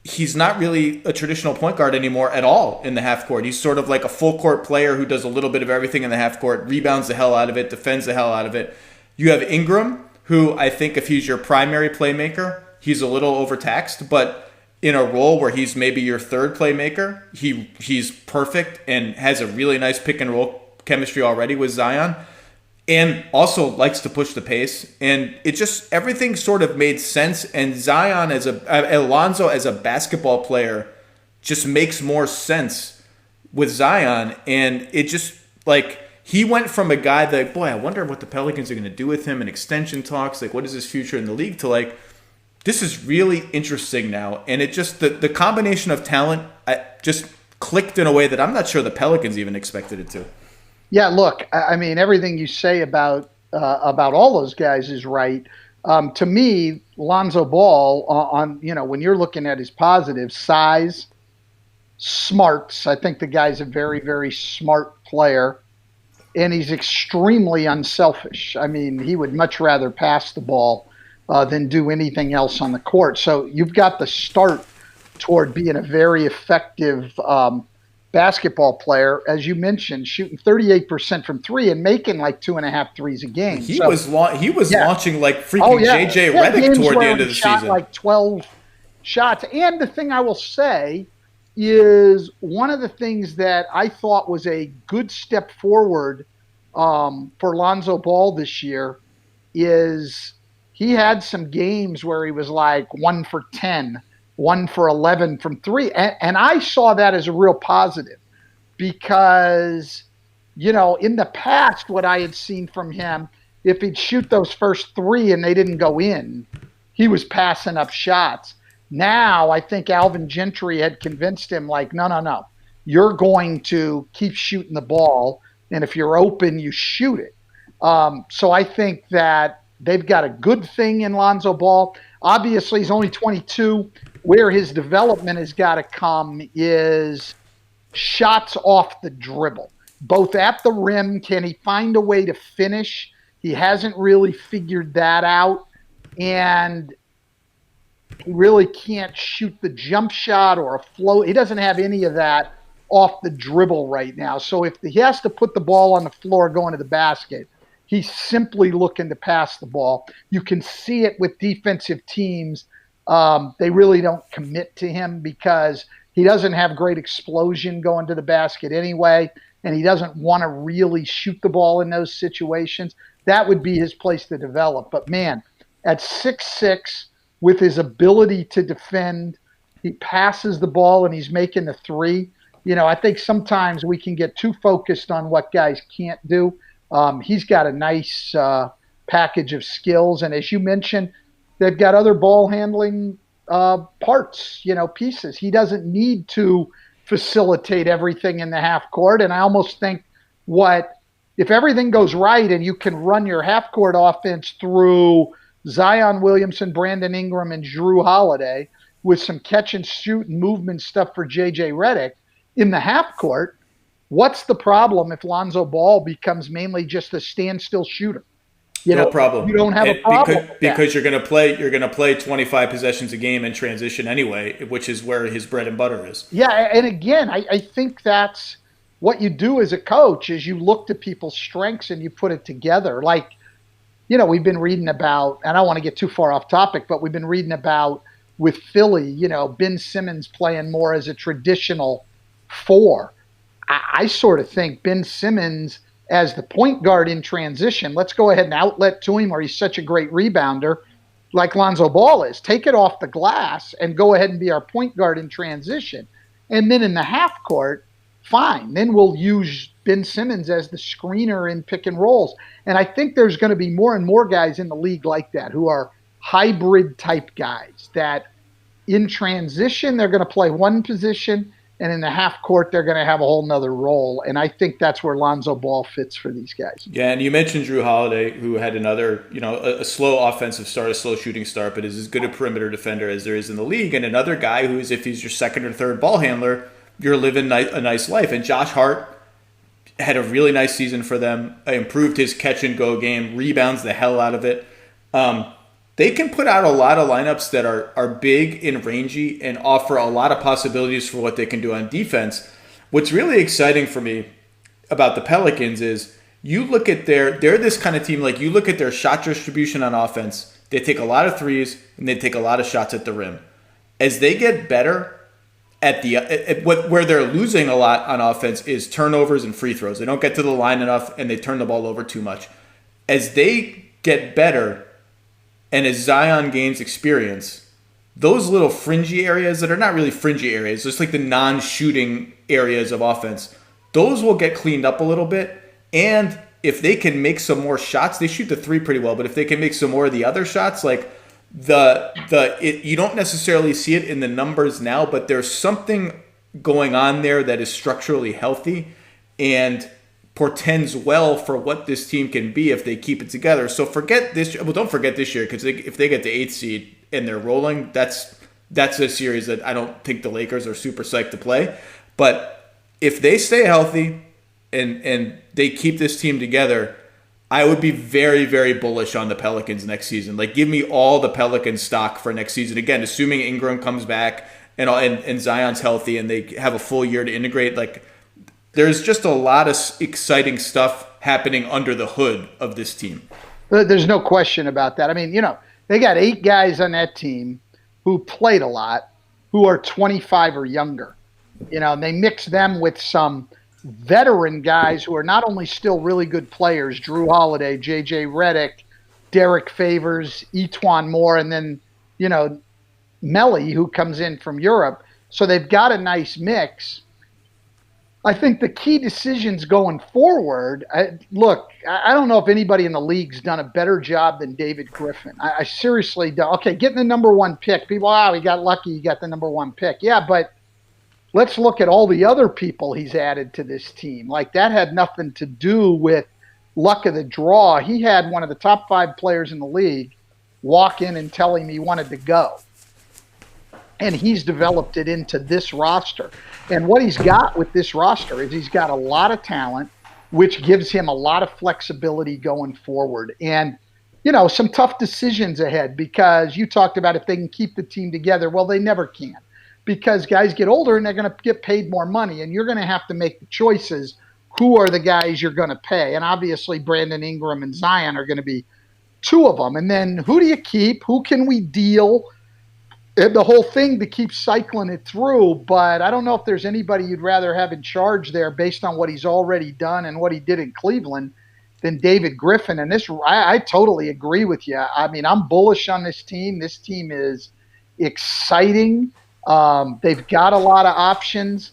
he's not really a traditional point guard anymore at all in the half court. He's sort of like a full court player who does a little bit of everything in the half court, rebounds the hell out of it, defends the hell out of it. You have Ingram, who I think if he's your primary playmaker, he's a little overtaxed, but in a role where he's maybe your third playmaker, he's perfect and has a really nice pick and roll chemistry already with Zion, and also likes to push the pace. And it just, everything sort of made sense. And Zion Alonzo as a basketball player just makes more sense with Zion. And it just he went from a guy that, boy, I wonder what the Pelicans are going to do with him in extension talks. What is his future in the league, to this is really interesting now. And it just, the combination of talent just clicked in a way that I'm not sure the Pelicans even expected it to. Yeah, look, everything you say about all those guys is right. To me, Lonzo Ball, when you're looking at his positives, size, smarts. I think the guy's a very, very smart player, and he's extremely unselfish. He would much rather pass the ball than do anything else on the court. So you've got the start toward being a very effective basketball player, as you mentioned, shooting 38% from three and making like 2.5 threes a game. He was launching like freaking JJ Redick toward the end of the season. Like 12 shots. And the thing I will say is one of the things that I thought was a good step forward for Lonzo Ball this year is he had some games where he was like 1 for 10, 1 for 11 from three. And I saw that as a real positive because, in the past, what I had seen from him, if he'd shoot those first three and they didn't go in, he was passing up shots. Now, I think Alvin Gentry had convinced him, like, no. You're going to keep shooting the ball, and if you're open, you shoot it. So I think that they've got a good thing in Lonzo Ball. Obviously, he's only 22. Where his development has got to come is shots off the dribble. Both at the rim, can he find a way to finish? He hasn't really figured that out. And he really can't shoot the jump shot or a float. He doesn't have any of that off the dribble right now. So if he has to put the ball on the floor going to the basket, he's simply looking to pass the ball. You can see it with defensive teams. They really don't commit to him because he doesn't have great explosion going to the basket anyway, and he doesn't want to really shoot the ball in those situations. That would be his place to develop. But, man, at 6'6", with his ability to defend, he passes the ball and he's making the three. I think sometimes we can get too focused on what guys can't do. He's got a nice package of skills. And as you mentioned, they've got other ball handling parts, pieces. He doesn't need to facilitate everything in the half court. And I almost think if everything goes right and you can run your half court offense through Zion Williamson, Brandon Ingram, and Jrue Holiday with some catch and shoot and movement stuff for JJ Redick in the half court, what's the problem if Lonzo Ball becomes mainly just a standstill shooter? No problem. You don't have a problem because you're going to play 25 possessions a game in transition anyway, which is where his bread and butter is. Yeah, and again, I think that's what you do as a coach is you look to people's strengths and you put it together. Like, we've been reading about, and I don't want to get too far off topic, but we've been reading about with Philly, Ben Simmons playing more as a traditional four. I sort of think Ben Simmons as the point guard in transition, let's go ahead and outlet to him, or he's such a great rebounder like Lonzo Ball is. Take it off the glass and go ahead and be our point guard in transition. And then in the half court, fine. Then we'll use Ben Simmons as the screener in pick and rolls. And I think there's going to be more and more guys in the league like that who are hybrid type guys that in transition, they're going to play one position, and in the half court, they're going to have a whole nother role. And I think that's where Lonzo Ball fits for these guys. Yeah, and you mentioned Jrue Holiday, who had another, a slow offensive start, a slow shooting start, but is as good a perimeter defender as there is in the league. And another guy who is, if he's your second or third ball handler, you're living a nice life. And Josh Hart had a really nice season for them, improved his catch-and-go game, rebounds the hell out of it. They can put out a lot of lineups that are big and rangy and offer a lot of possibilities for what they can do on defense. What's really exciting for me about the Pelicans is you look at they're this kind of team, like you look at their shot distribution on offense, they take a lot of threes and they take a lot of shots at the rim. As they get better where they're losing a lot on offense is turnovers and free throws. They don't get to the line enough and they turn the ball over too much. As they get better, and as Zion gains experience, those little fringy areas that are not really fringy areas, just like the non-shooting areas of offense, those will get cleaned up a little bit. And if they can make some more shots, they shoot the three pretty well, but if they can make some more of the other shots, like you don't necessarily see it in the numbers now, but there's something going on there that is structurally healthy and portends well for what this team can be if they keep it together. So forget this. Well, don't forget this year, because if they get the 8th seed and they're rolling, that's a series that I don't think the Lakers are super psyched to play. But if they stay healthy and they keep this team together, I would be very, very bullish on the Pelicans next season. Like, give me all the Pelicans stock for next season. Again, assuming Ingram comes back and Zion's healthy and they have a full year to integrate, like there's just a lot of exciting stuff happening under the hood of this team. There's no question about that. I mean, they got 8 guys on that team who played a lot, who are 25 or younger. And they mix them with some veteran guys who are not only still really good players, Drew Holiday, J.J. Redick, Derek Favors, Etuan Moore, and then, Melly, who comes in from Europe. So they've got a nice mix. I think the key decisions going forward, I don't know if anybody in the league's done a better job than David Griffin. I seriously don't. Okay, getting the number 1 pick. People, he got lucky, he got the number 1 pick. Yeah, but let's look at all the other people he's added to this team. Like, that had nothing to do with luck of the draw. He had one of the top 5 players in the league walk in and tell him he wanted to go. And he's developed it into this roster. And what he's got with this roster is he's got a lot of talent, which gives him a lot of flexibility going forward. And, some tough decisions ahead, because you talked about if they can keep the team together. Well, they never can, because guys get older and they're going to get paid more money. And you're going to have to make the choices. Who are the guys you're going to pay? And obviously Brandon Ingram and Zion are going to be 2 of them. And then who do you keep? Who can we deal? The whole thing to keep cycling it through, but I don't know if there's anybody you'd rather have in charge there based on what he's already done and what he did in Cleveland than David Griffin. And I totally agree with you. I mean, I'm bullish on this team. This team is exciting. They've got a lot of options.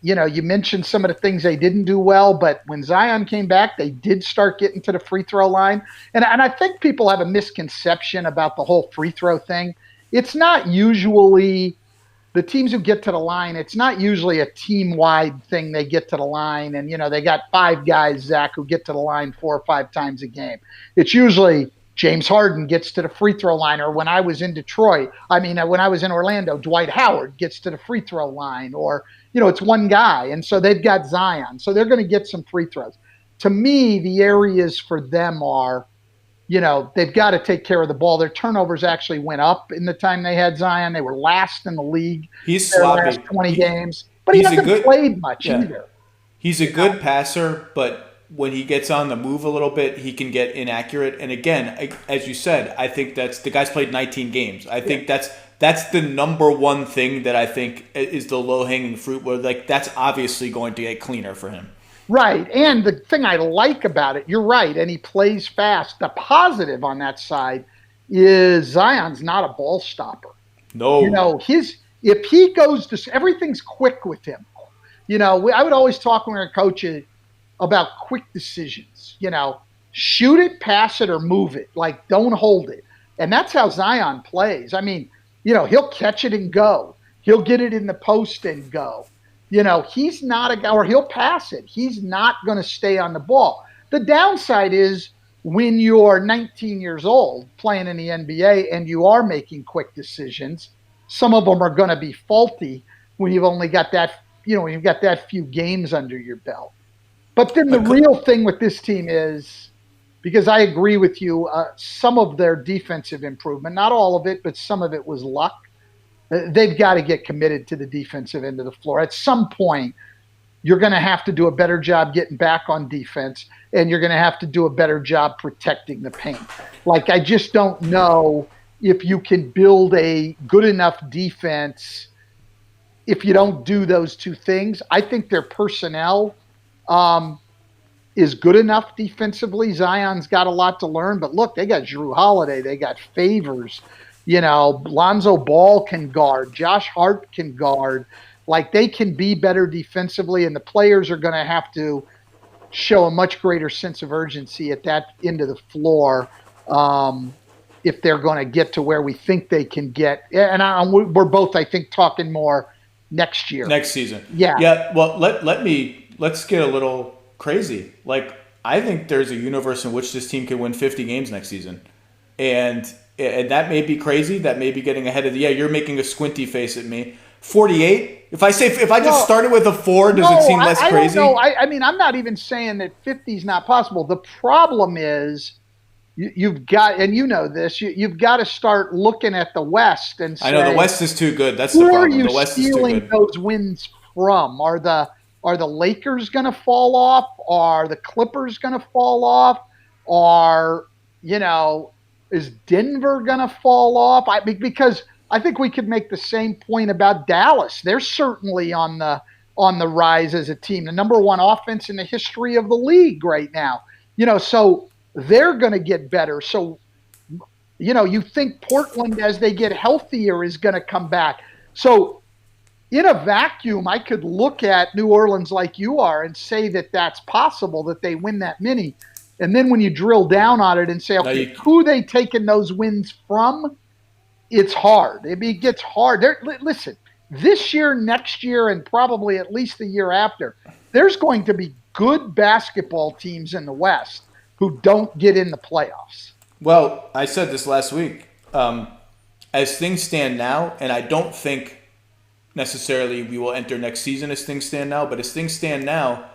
You mentioned some of the things they didn't do well, but when Zion came back, they did start getting to the free throw line. And I think people have a misconception about the whole free throw thing. It's not usually the teams who get to the line. It's not usually a team-wide thing. They get to the line and, they got 5 guys, Zach, who get to the line 4 or 5 times a game. It's usually James Harden gets to the free throw line, or when I was in when I was in Orlando, Dwight Howard gets to the free throw line, or, it's one guy. And so they've got Zion. So they're going to get some free throws. To me, the areas for them are, they've got to take care of the ball. Their turnovers actually went up in the time they had Zion. They were last in the league. He's sloppy. Last 20 games. But he hasn't played much either. He's a good passer, but when he gets on the move a little bit, he can get inaccurate. And again, as you said, I think that's the guy's played 19 games. I think that's the number one thing that I think is the low-hanging fruit, where that's obviously going to get cleaner for him. Right. And the thing I like about it, you're right, and he plays fast. The positive on that side is Zion's not a ball stopper. No. If he goes to, everything's quick with him. I would always talk when we were coaching about quick decisions. Shoot it, pass it, or move it. Like, don't hold it. And that's how Zion plays. I mean, he'll catch it and go. He'll get it in the post and go. He's not a guy, or he'll pass it. He's not going to stay on the ball. The downside is when you're 19 years old playing in the NBA and you are making quick decisions, some of them are going to be faulty when you've only got that, when you've got that few games under your belt. But then the real thing with this team is, because I agree with you, some of their defensive improvement, not all of it, but some of it was luck. They've got to get committed to the defensive end of the floor. At some point, you're going to have to do a better job getting back on defense, and you're going to have to do a better job protecting the paint. Like, I just don't know if you can build a good enough defense if you don't do those 2 things. I think their personnel is good enough defensively. Zion's got a lot to learn, but look, they got Drew Holiday, they got Favors. Lonzo Ball can guard. Josh Hart can guard. Like, they can be better defensively, and the players are going to have to show a much greater sense of urgency at that end of the floor if they're going to get to where we think they can get. And we're both, I think, talking more next year. Next season. Yeah. Yeah, well, let's get a little crazy. Like, I think there's a universe in which this team can win 50 games next season. And that may be crazy. That may be getting ahead of you're making a squinty face at me. 48? If I just started with a 4, does it seem less crazy? I don't know. I mean, I'm not even saying that 50 is not possible. The problem is you've got, and you know this, you've got to start looking at the West and say, I know the West is too good. That's the who are problem. you The West is too stealing good. those wins from? Are the Lakers going to fall off? Are the Clippers going to fall off? Is Denver going to fall off? Because I think we could make the same point about Dallas. They're certainly on the rise as a team, the number one offense in the history of the league right now. So they're going to get better. So, you think Portland, as they get healthier, is going to come back. So in a vacuum, I could look at New Orleans like you are and say that that's possible, that they win that many. And then when you drill down on it and say, okay, who they taking those wins from? It's hard. It gets hard. Listen, this year, next year, and probably at least the year after, there's going to be good basketball teams in the West who don't get in the playoffs. Well, I said this last week. As things stand now, and I don't think necessarily we will enter next season as things stand now, but as things stand now,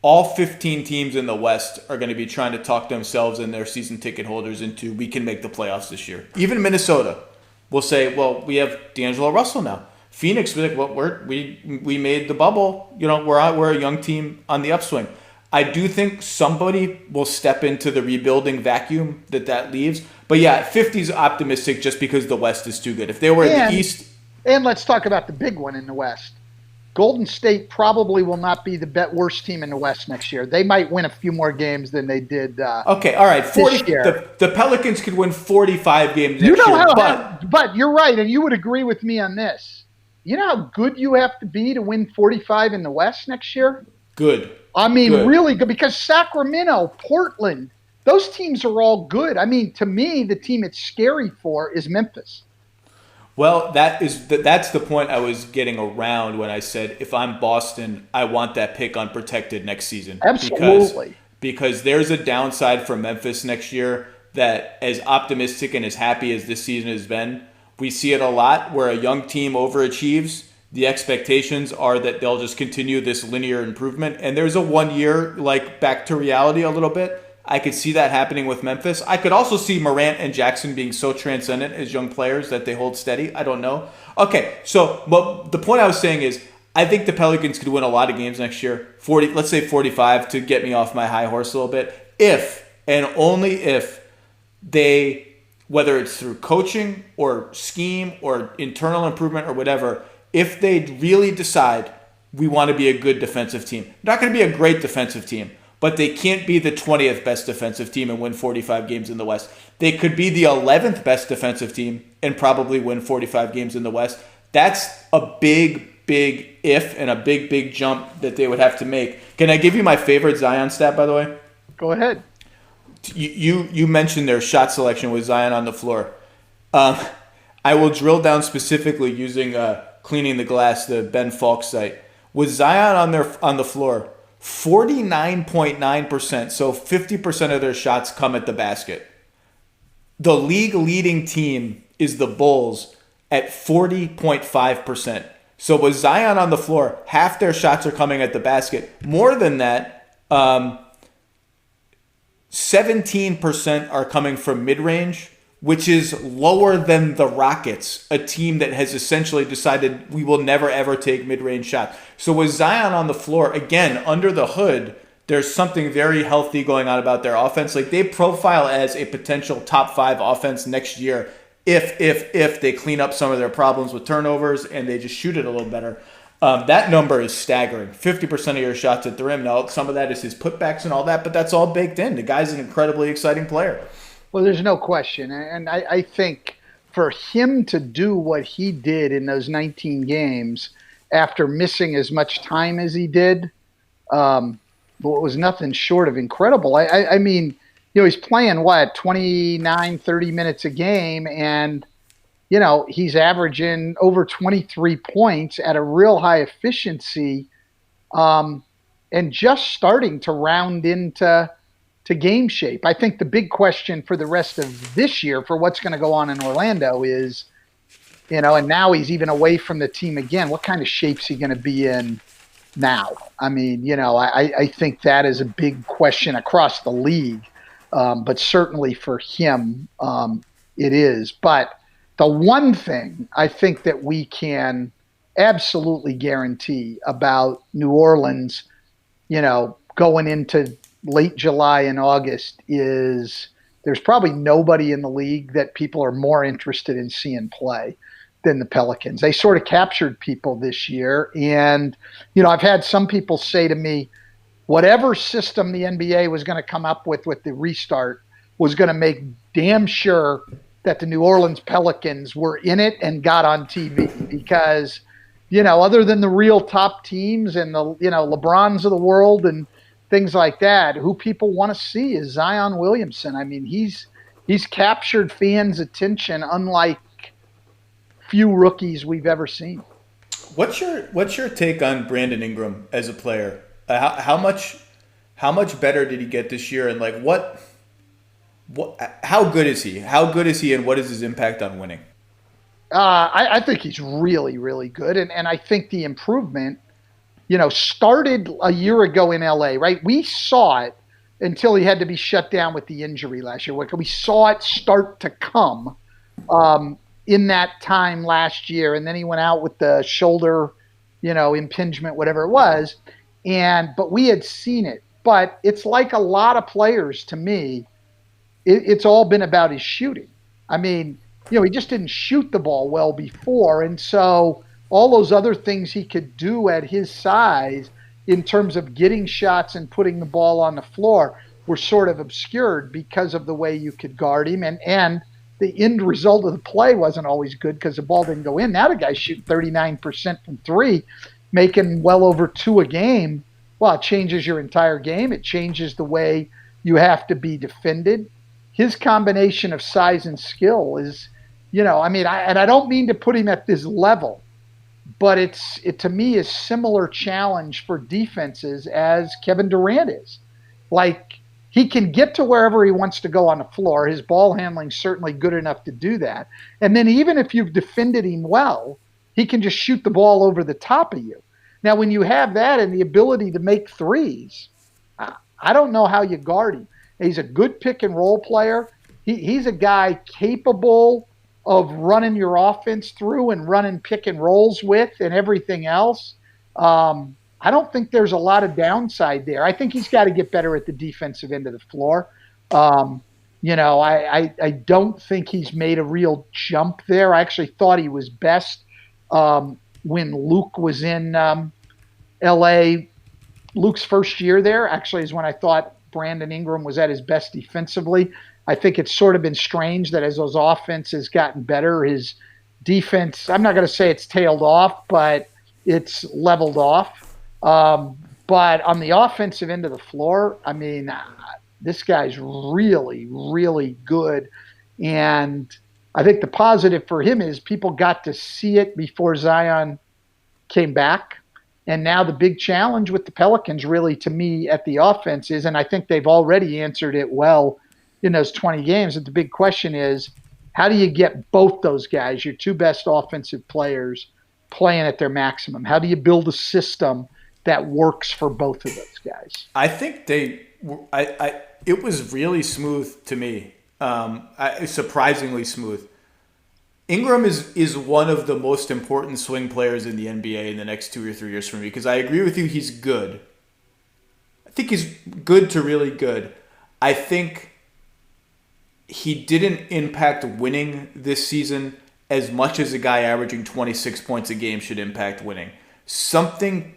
all 15 teams in the West are going to be trying to talk themselves and their season ticket holders into, we can make the playoffs this year. Even Minnesota will say, well, we have D'Angelo Russell now. Phoenix will be like, well, we made the bubble. We're a young team on the upswing. I do think somebody will step into the rebuilding vacuum that leaves. But yeah, 50 is optimistic just because the West is too good. If they were in the East. And let's talk about the big one in the West. Golden State probably will not be the worst team in the West next year. They might win a few more games than they did. Okay, all right. 40. The Pelicans could win 45 games next year. But you're right, and you would agree with me on this. You know how good you have to be to win 45 in the West next year? Good. I mean, really good, because Sacramento, Portland, those teams are all good. I mean, to me, the team it's scary for is Memphis. Well, that's the point I was getting around when I said, if I'm Boston, I want that pick unprotected next season. Absolutely. Because there's a downside for Memphis next year that, as optimistic and as happy as this season has been, we see it a lot where a young team overachieves. The expectations are that they'll just continue this linear improvement. And there's a 1 year, back to reality a little bit. I could see that happening with Memphis. I could also see Morant and Jackson being so transcendent as young players that they hold steady. I don't know. Okay, so the point I was saying is I think the Pelicans could win a lot of games next year. 40, let's say 45 to get me off my high horse a little bit. If and only if they, whether it's through coaching or scheme or internal improvement or whatever, if they really decide we want to be a good defensive team. Not going to be a great defensive team, but they can't be the 20th best defensive team and win 45 games in the West. They could be the 11th best defensive team and probably win 45 games in the West. That's a big if and a big jump that they would have to make. Can I give you my favorite Zion stat, by the way? Go ahead. You mentioned their shot selection with Zion on the floor. I will drill down specifically using Cleaning the Glass, the Ben Falk site. With Zion on the floor, 49.9%, so 50% of their shots come at the basket. The league leading team is the Bulls at 40.5%. So with Zion on the floor, half their shots are coming at the basket. More than that, 17% are coming from mid-range, which is lower than the Rockets, a team that has essentially decided we will never, ever take mid-range shots. So with Zion on the floor, again, under the hood, there's something very healthy going on about their offense. They profile as a potential top 5 offense next year if they clean up some of their problems with turnovers and they just shoot it a little better. That number is staggering. 50% of your shots at the rim. Now, some of that is his putbacks and all that, but that's all baked in. The guy's an incredibly exciting player. Well, there's no question. And I think for him to do what he did in those 19 games after missing as much time as he did, it was nothing short of incredible. I mean, he's playing, 29, 30 minutes a game, and, he's averaging over 23 points at a real high efficiency, and just starting to round into game shape. I think the big question for the rest of this year for what's going to go on in Orlando is, and now he's even away from the team again, what kind of shape's he going to be in now? I mean, I think that is a big question across the league. but certainly for him, it is. But the one thing I think that we can absolutely guarantee about New Orleans, going into late July and August is there's probably nobody in the league that people are more interested in seeing play than the Pelicans. They sort of captured people this year. And, I've had some people say to me, whatever system the NBA was going to come up with the restart was going to make damn sure that the New Orleans Pelicans were in it and got on TV because, other than the real top teams and the, LeBrons of the world and things like that, who people want to see is Zion Williamson. I mean, he's captured fans' attention unlike few rookies we've ever seen. What's your take on Brandon Ingram as a player? How much better did he get this year? And like how good is he? How good is he? And what is his impact on winning? I think he's really, really good. And I think the improvement, started a year ago in LA, right? We saw it until he had to be shut down with the injury last year. We saw it start to come in that time last year. And then he went out with the shoulder, impingement, whatever it was. But we had seen it. But it's like a lot of players to me, it's all been about his shooting. I mean, he just didn't shoot the ball well before. And so all those other things he could do at his size in terms of getting shots and putting the ball on the floor were sort of obscured because of the way you could guard him. And the end result of the play wasn't always good because the ball didn't go in. Now the guy's shooting 39% from three, making well over 2 a game. Well, it changes your entire game. It changes the way you have to be defended. His combination of size and skill is, I don't mean to put him at this level, but it to me is similar challenge for defenses as Kevin Durant is. Like, he can get to wherever he wants to go on the floor. His ball handling's certainly good enough to do that. And then even if you've defended him well, he can just shoot the ball over the top of you. Now, when you have that and the ability to make threes, I don't know how you guard him. He's a good pick and roll player. He's a guy capable of running your offense through and running pick and rolls with and everything else. I don't think there's a lot of downside there. I think he's got to get better at the defensive end of the floor. I don't think he's made a real jump there. I actually thought he was best when Luke was in L.A. Luke's first year there actually is when I thought Brandon Ingram was at his best defensively. I think it's sort of been strange that as those offenses gotten better, his defense, I'm not going to say it's tailed off, but it's leveled off. But on the offensive end of the floor, I mean, this guy's really, really good. And I think the positive for him is people got to see it before Zion came back. And now the big challenge with the Pelicans really to me at the offense is, and I think they've already answered it well in those 20 games, that the big question is, how do you get both those guys, your two best offensive players, playing at their maximum? How do you build a system that works for both of those guys? I think it was really smooth to me, surprisingly smooth. Ingram is one of the most important swing players in the NBA in the next 2 or 3 years for me, because I agree with you, he's good. I think he's good to really good. I think he didn't impact winning this season as much as a guy averaging 26 points a game should impact winning. Something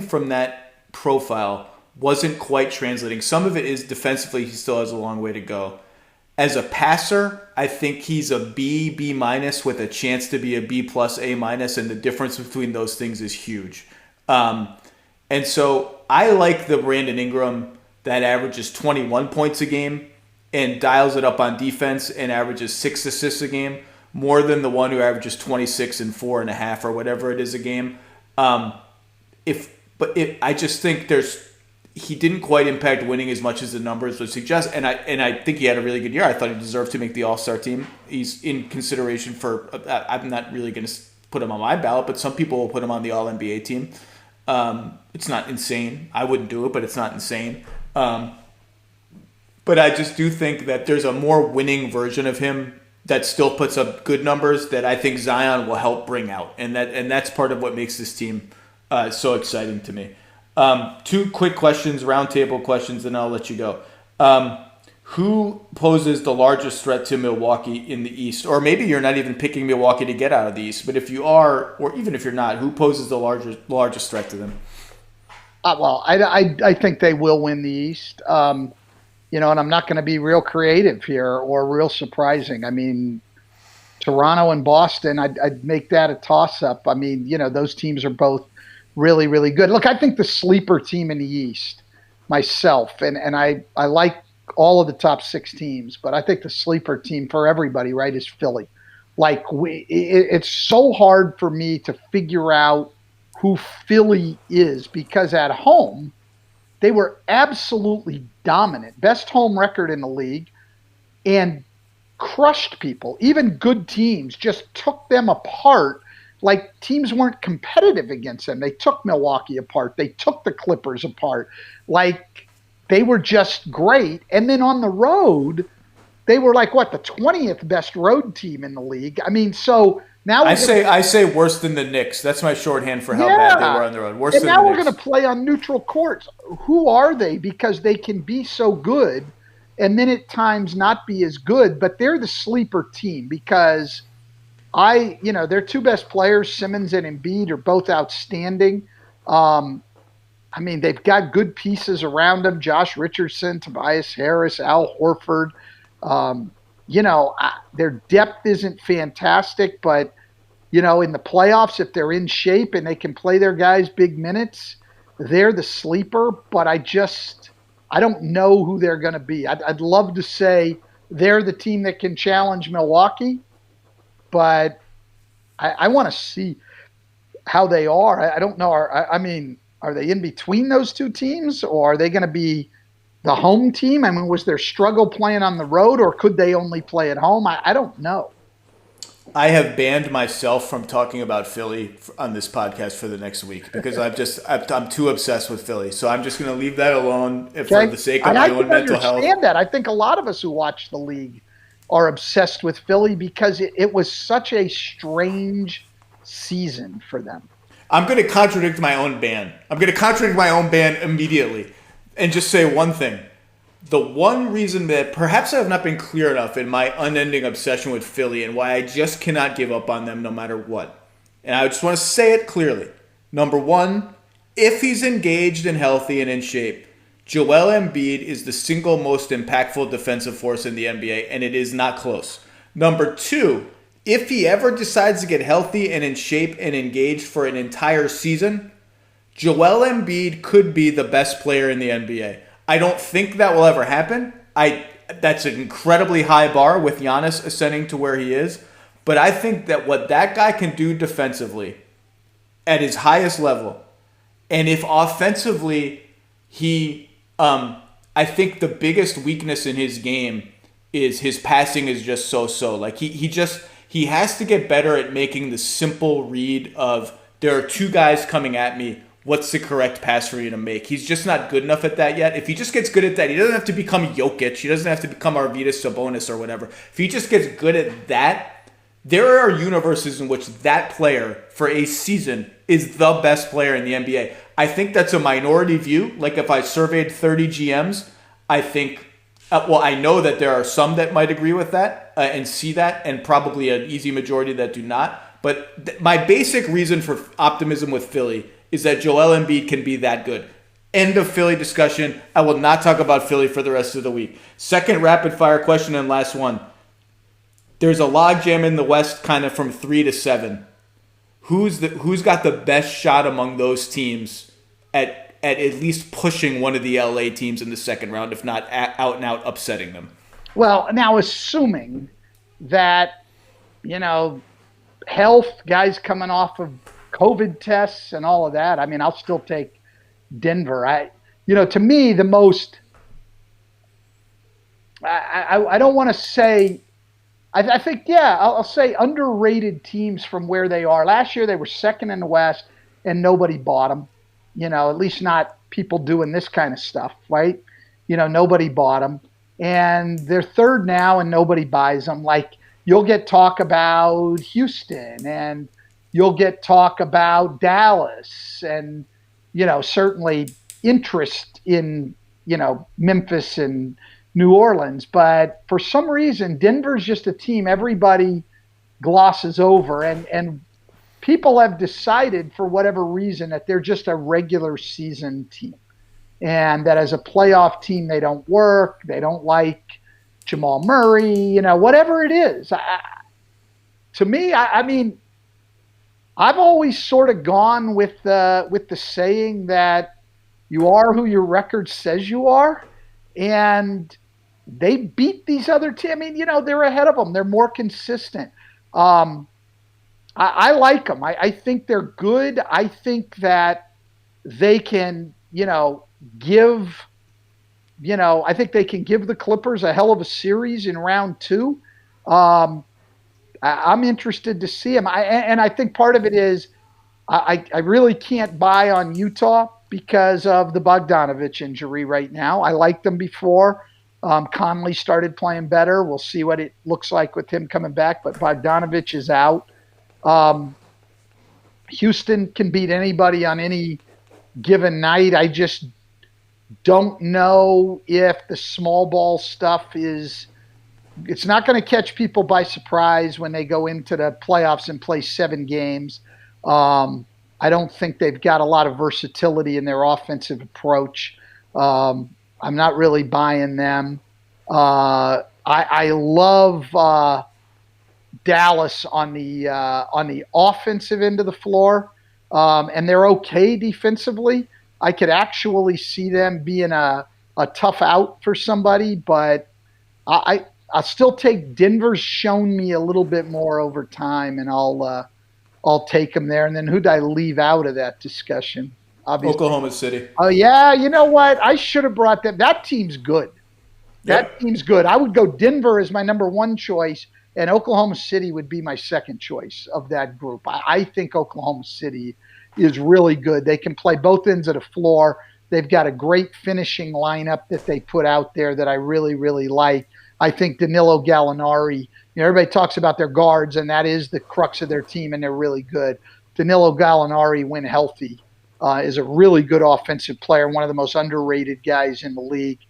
from that profile wasn't quite translating. Some of it is defensively, he still has a long way to go. As a passer, I think he's a B minus with a chance to be a B plus, A minus, and the difference between those things is huge. And so I like the Brandon Ingram that averages 21 points a game and dials it up on defense and averages 6 assists a game more than the one who averages 26 and 4.5 or whatever it is a game. I just think he didn't quite impact winning as much as the numbers would suggest, and I think he had a really good year. I thought he deserved to make the All-Star team. He's in consideration for. I'm not really going to put him on my ballot, but some people will put him on the All-NBA team. It's not insane. I wouldn't do it, but it's not insane. But I just do think that there's a more winning version of him that still puts up good numbers that I think Zion will help bring out, and that's part of what makes this team so exciting to me. Two quick questions, roundtable questions, and I'll let you go. Who poses the largest threat to Milwaukee in the East? Or maybe you're not even picking Milwaukee to get out of the East, but if you are, or even if you're not, who poses the largest threat to them? Well, I think they will win the East. And I'm not going to be real creative here or real surprising. I mean, Toronto and Boston, I'd make that a toss-up. I mean, those teams are both really, really good. Look, I think the sleeper team in the East, myself, and I like all of the top 6 teams, but I think the sleeper team for everybody, right, is Philly. Like, it's so hard for me to figure out who Philly is because at home, they were absolutely dominant, best home record in the league, and crushed people. Even good teams just took them apart. Like, teams weren't competitive against them. They took Milwaukee apart. They took the Clippers apart. Like, they were just great. And then on the road, they were like, the 20th best road team in the league. I mean, so now I say worse than the Knicks. That's my shorthand for how bad they were on the road. Worse than the Knicks. And now we're going to play on neutral courts. Who are they? Because they can be so good and then at times not be as good, but they're the sleeper team because their 2 best players, Simmons and Embiid, are both outstanding. I mean, they've got good pieces around them. Josh Richardson, Tobias Harris, Al Horford. Their depth isn't fantastic, but, in the playoffs, if they're in shape and they can play their guys big minutes, they're the sleeper. But I don't know who they're going to be. I'd love to say they're the team that can challenge Milwaukee, but I want to see how they are. I don't know. Are they in between those 2 teams, or are they going to be the home team? I mean, was there struggle playing on the road, or could they only play at home? I don't know. I have banned myself from talking about Philly on this podcast for the next week because I'm too obsessed with Philly. So I'm just going to leave that alone for the sake of my own mental health. I understand that. I think a lot of us who watch the league are obsessed with Philly because it was such a strange season for them. I'm going to contradict my own ban. I'm going to contradict my own ban immediately and just say one thing. The one reason that perhaps I have not been clear enough in my unending obsession with Philly and why I just cannot give up on them no matter what. And I just want to say it clearly. Number 1, if he's engaged and healthy and in shape, Joel Embiid is the single most impactful defensive force in the NBA, and it is not close. Number 2, if he ever decides to get healthy and in shape and engaged for an entire season, Joel Embiid could be the best player in the NBA. I don't think that will ever happen. That's an incredibly high bar with Giannis ascending to where he is. But I think that what that guy can do defensively at his highest level, and if offensively I think the biggest weakness in his game is his passing is just so-so. Like he has to get better at making the simple read of there are 2 guys coming at me. What's the correct pass for you to make? He's just not good enough at that yet. If he just gets good at that, he doesn't have to become Jokic. He doesn't have to become Arvydas Sabonis or whatever. If he just gets good at that, there are universes in which that player for a season is the best player in the NBA. I think that's a minority view. Like if I surveyed 30 GMs, I think, I know that there are some that might agree with that and see that, and probably an easy majority that do not. But my basic reason for optimism with Philly is that Joel Embiid can be that good. End of Philly discussion. I will not talk about Philly for the rest of the week. Second rapid fire question and last one. There's a logjam in the West kind of from 3 to 7. Who's got the best shot among those teams at least pushing one of the LA teams in the second round, if not out and out upsetting them? Well, now assuming that, health, guys coming off of COVID tests and all of that, I mean, I'll still take Denver. To me, the most, I don't want to say, I think, I'll say underrated teams from where they are. Last year, they were second in the West and nobody bought them. At least not people doing this kind of stuff, right? Nobody bought them. and they're third now and nobody buys them. Like, you'll get talk about Houston, and you'll get talk about Dallas, and, certainly interest in, Memphis and New Orleans. But for some reason, Denver's just a team everybody glosses over. And people have decided, for whatever reason, that they're just a regular season team. And that as a playoff team, they don't work. They don't like Jamal Murray, whatever it is. To me, I mean, I've always sort of gone with the saying that you are who your record says you are, and they beat these other teams. I mean, they're ahead of them. They're more consistent. I like them. I think they're good. I think that they can, give. I think they can give the Clippers a hell of a series in round 2. I'm interested to see them. And I think part of it is I really can't buy on Utah because of the Bogdanovich injury right now. I liked them before. Conley started playing better. We'll see what it looks like with him coming back, but Bogdanovich is out. Houston can beat anybody on any given night. I just don't know if the small ball stuff it's not going to catch people by surprise when they go into the playoffs and play 7 games. I don't think they've got a lot of versatility in their offensive approach. I'm not really buying them. I love Dallas on the offensive end of the floor, and they're okay defensively. I could actually see them being a tough out for somebody, but I'll still take Denver's shown me a little bit more over time, and I'll take them there. And then who'd I leave out of that discussion? Obviously, Oklahoma City. Oh yeah, you know what? I should have brought them. That team's good. That team's good. I would go Denver as my number 1 choice, and Oklahoma City would be my second choice of that group. I think Oklahoma City is really good. They can play both ends of the floor. They've got a great finishing lineup that they put out there that I really, really like. I think Danilo Gallinari, everybody talks about their guards, and that is the crux of their team, and they're really good. Danilo Gallinari, when healthy, is a really good offensive player, one of the most underrated guys in the league.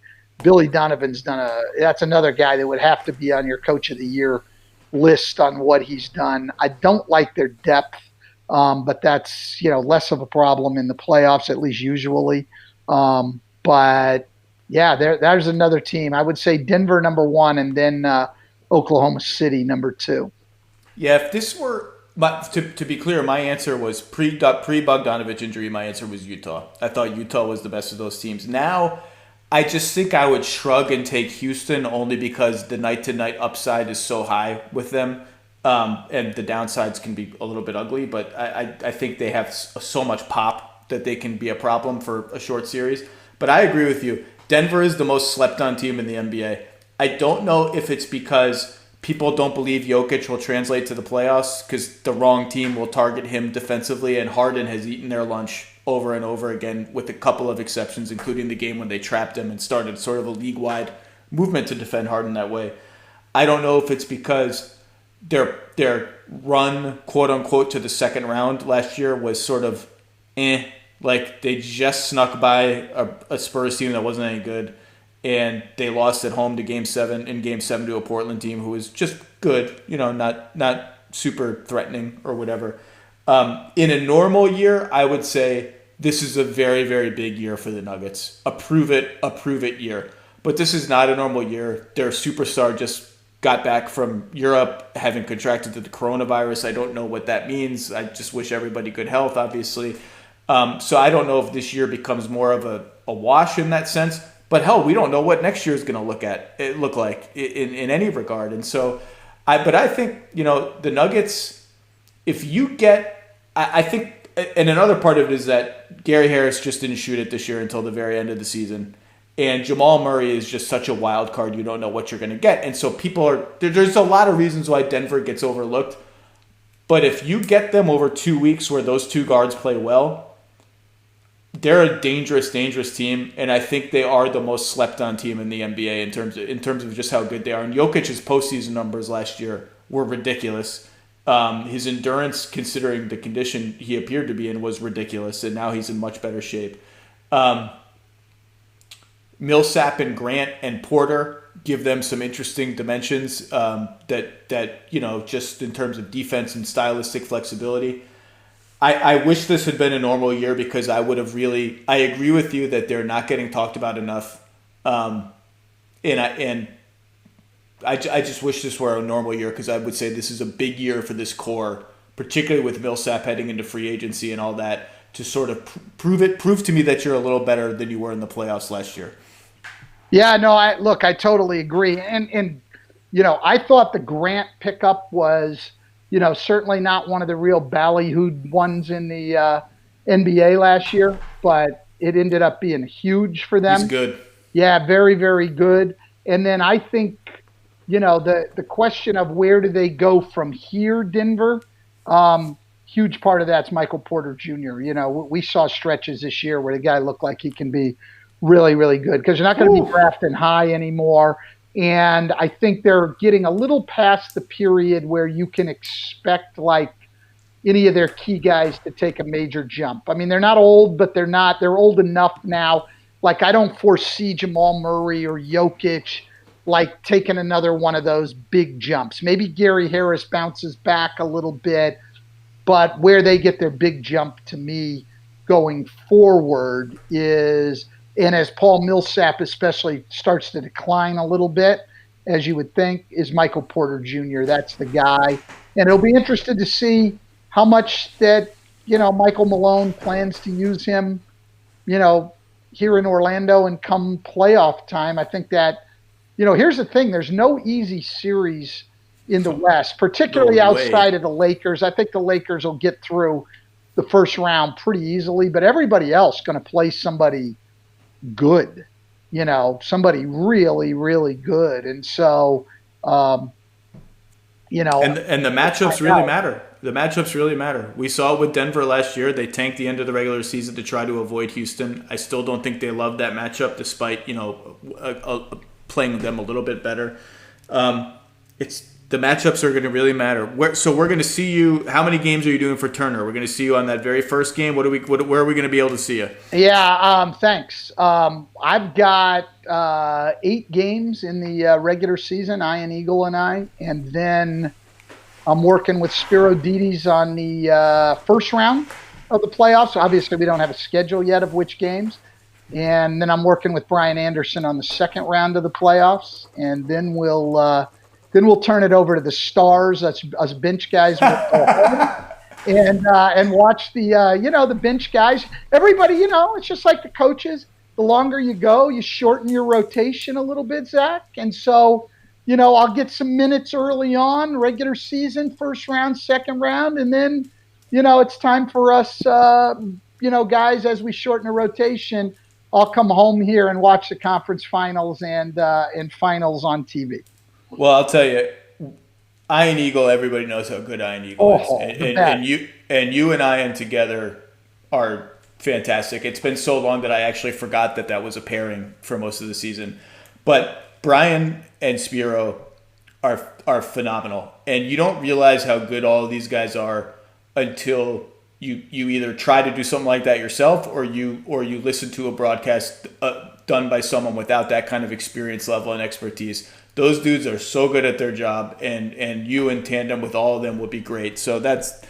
Billy Donovan's that's another guy that would have to be on your Coach of the Year list on what he's done. I don't like their depth, but that's, less of a problem in the playoffs, at least usually. But yeah, there's another team. I would say Denver number 1, and then Oklahoma City number 2. Yeah, if this were to be clear, my answer was pre Bogdanovich injury. My answer was Utah. I thought Utah was the best of those teams. Now, I just think I would shrug and take Houston only because the night-to-night upside is so high with them, and the downsides can be a little bit ugly. But I think they have so much pop that they can be a problem for a short series. But I agree with you. Denver is the most slept-on team in the NBA. I don't know if it's because people don't believe Jokic will translate to the playoffs because the wrong team will target him defensively, and Harden has eaten their lunch over and over again with a couple of exceptions, including the game when they trapped him and started sort of a league-wide movement to defend Harden that way. I don't know if it's because their run, quote-unquote, to the second round last year was sort of like they just snuck by a Spurs team that wasn't any good, and they lost at home to Game 7 to a Portland team who was just good, not super threatening or whatever. In a normal year, I would say this is a very, very big year for the Nuggets. A prove it year. But this is not a normal year. Their superstar just got back from Europe having contracted the coronavirus. I don't know what that means. I just wish everybody good health, obviously. So I don't know if this year becomes more of a wash in that sense. But hell, we don't know what next year is going to look like in any regard. And so, I think, the Nuggets, if you get, I think, and another part of it is that Gary Harris just didn't shoot it this year until the very end of the season. And Jamal Murray is just such a wild card. You don't know what you're going to get. And so there's a lot of reasons why Denver gets overlooked. But if you get them over 2 weeks where those two guards play well, they're a dangerous team, and I think they are the most slept on team in the NBA in terms of just how good they are. And Jokic's postseason numbers last year were ridiculous. His endurance, considering the condition he appeared to be in, was ridiculous, and now he's in much better shape. Millsap and Grant and Porter give them some interesting dimensions that just in terms of defense and stylistic flexibility. I wish this had been a normal year because I would have really. I agree with you that they're not getting talked about enough, and I just wish this were a normal year because I would say this is a big year for this core, particularly with Millsap heading into free agency and all that, to sort of prove to me that you're a little better than you were in the playoffs last year. Yeah, no, I totally agree, and I thought the Grant pickup was. Certainly not one of the real ballyhooed ones in the NBA last year, but it ended up being huge for them. He's good. Yeah, very, very good. And then I think, the question of where do they go from here, Denver, huge part of that's Michael Porter Jr. We saw stretches this year where the guy looked like he can be really, really good because you're not going to be drafting high anymore. And I think they're getting a little past the period where you can expect like any of their key guys to take a major jump. I mean, they're not old, but they're old enough now. Like I don't foresee Jamal Murray or Jokic like taking another one of those big jumps. Maybe Gary Harris bounces back a little bit, but where they get their big jump to me going forward is – and as Paul Millsap especially starts to decline a little bit, as you would think, is Michael Porter Jr. That's the guy. And it'll be interesting to see how much that, Michael Malone plans to use him, here in Orlando and come playoff time. I think that, here's the thing. There's no easy series in the West, particularly outside of the Lakers. I think the Lakers will get through the first round pretty easily, but everybody else going to play somebody good, somebody really, really good. And so, and the matchups really matter. The matchups really matter. We saw it with Denver last year. They tanked the end of the regular season to try to avoid Houston. I still don't think they love that matchup despite, playing them a little bit better. The matchups are going to really matter. So we're going to see you. How many games are you doing for Turner? We're going to see you on that very first game. Where are we going to be able to see you? Yeah, thanks. I've got 8 games in the regular season, Ian Eagle and I, and then I'm working with Spiro Dides on the first round of the playoffs. Obviously, we don't have a schedule yet of which games. And then I'm working with Brian Anderson on the second round of the playoffs, and then we'll turn it over to the stars. Us bench guys will go home and watch the bench guys. Everybody, it's just like the coaches. The longer you go, you shorten your rotation a little bit, Zach. And so, I'll get some minutes early on, regular season, first round, second round, and then, it's time for us, guys, as we shorten the rotation, I'll come home here and watch the conference finals and finals on TV. Well, I'll tell you, Ian Eagle. Everybody knows how good Ian Eagle is, and you and Ian together are fantastic. It's been so long that I actually forgot that was a pairing for most of the season. But Brian and Spiro are phenomenal, and you don't realize how good all of these guys are until you either try to do something like that yourself, or you listen to a broadcast done by someone without that kind of experience level and expertise. Those dudes are so good at their job, and you in tandem with all of them would be great. So that's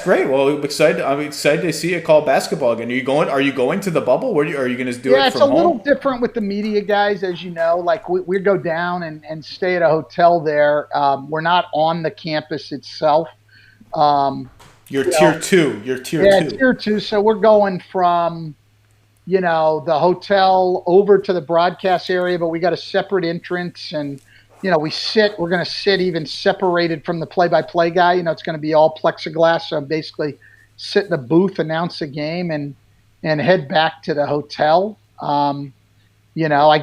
great. Well, I'm excited to see you call basketball again. Are you going to the bubble? Are you going to do it from home? Yeah, it's a little different with the media guys, as you know. Like we go down and stay at a hotel there. We're not on the campus itself. You're tier 2. You're tier 2. Yeah, tier 2. So we're going from the hotel over to the broadcast area, but we got a separate entrance, and we're going to sit even separated from the play-by-play guy. It's going to be all plexiglass. So basically sit in the booth, announce a game, and head back to the hotel. I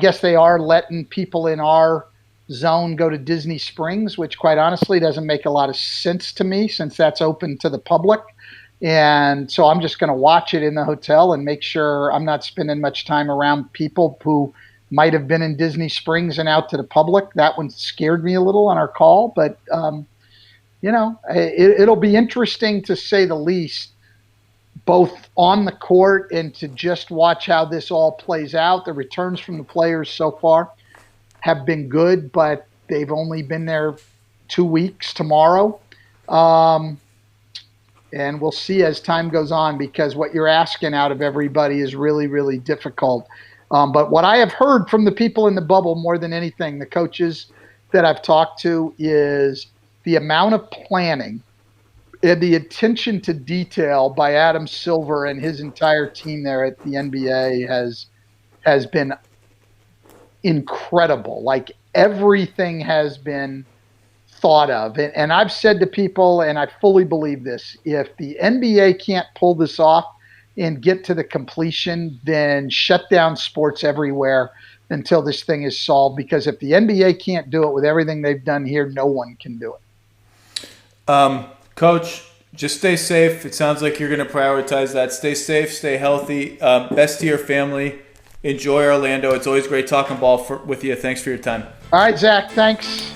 guess they are letting people in our zone go to Disney Springs, which quite honestly doesn't make a lot of sense to me since that's open to the public. And so I'm just going to watch it in the hotel and make sure I'm not spending much time around people who might have been in Disney Springs and out to the public. That one scared me a little on our call, but it'll be interesting to say the least, both on the court and to just watch how this all plays out. The returns from the players so far have been good, but they've only been there 2 weeks tomorrow. And we'll see as time goes on, because what you're asking out of everybody is really, really difficult. But what I have heard from the people in the bubble more than anything, the coaches that I've talked to, is the amount of planning and the attention to detail by Adam Silver and his entire team there at the NBA has been incredible. Like, everything has been thought of. And I've said to people, and I fully believe this, if the NBA can't pull this off and get to the completion, then shut down sports everywhere until this thing is solved. Because if the NBA can't do it with everything they've done here, no one can do it. Coach, just stay safe. It sounds like you're going to prioritize that. Stay safe, stay healthy. Best to your family. Enjoy Orlando. It's always great talking ball with you. Thanks for your time. All right, Zach, thanks.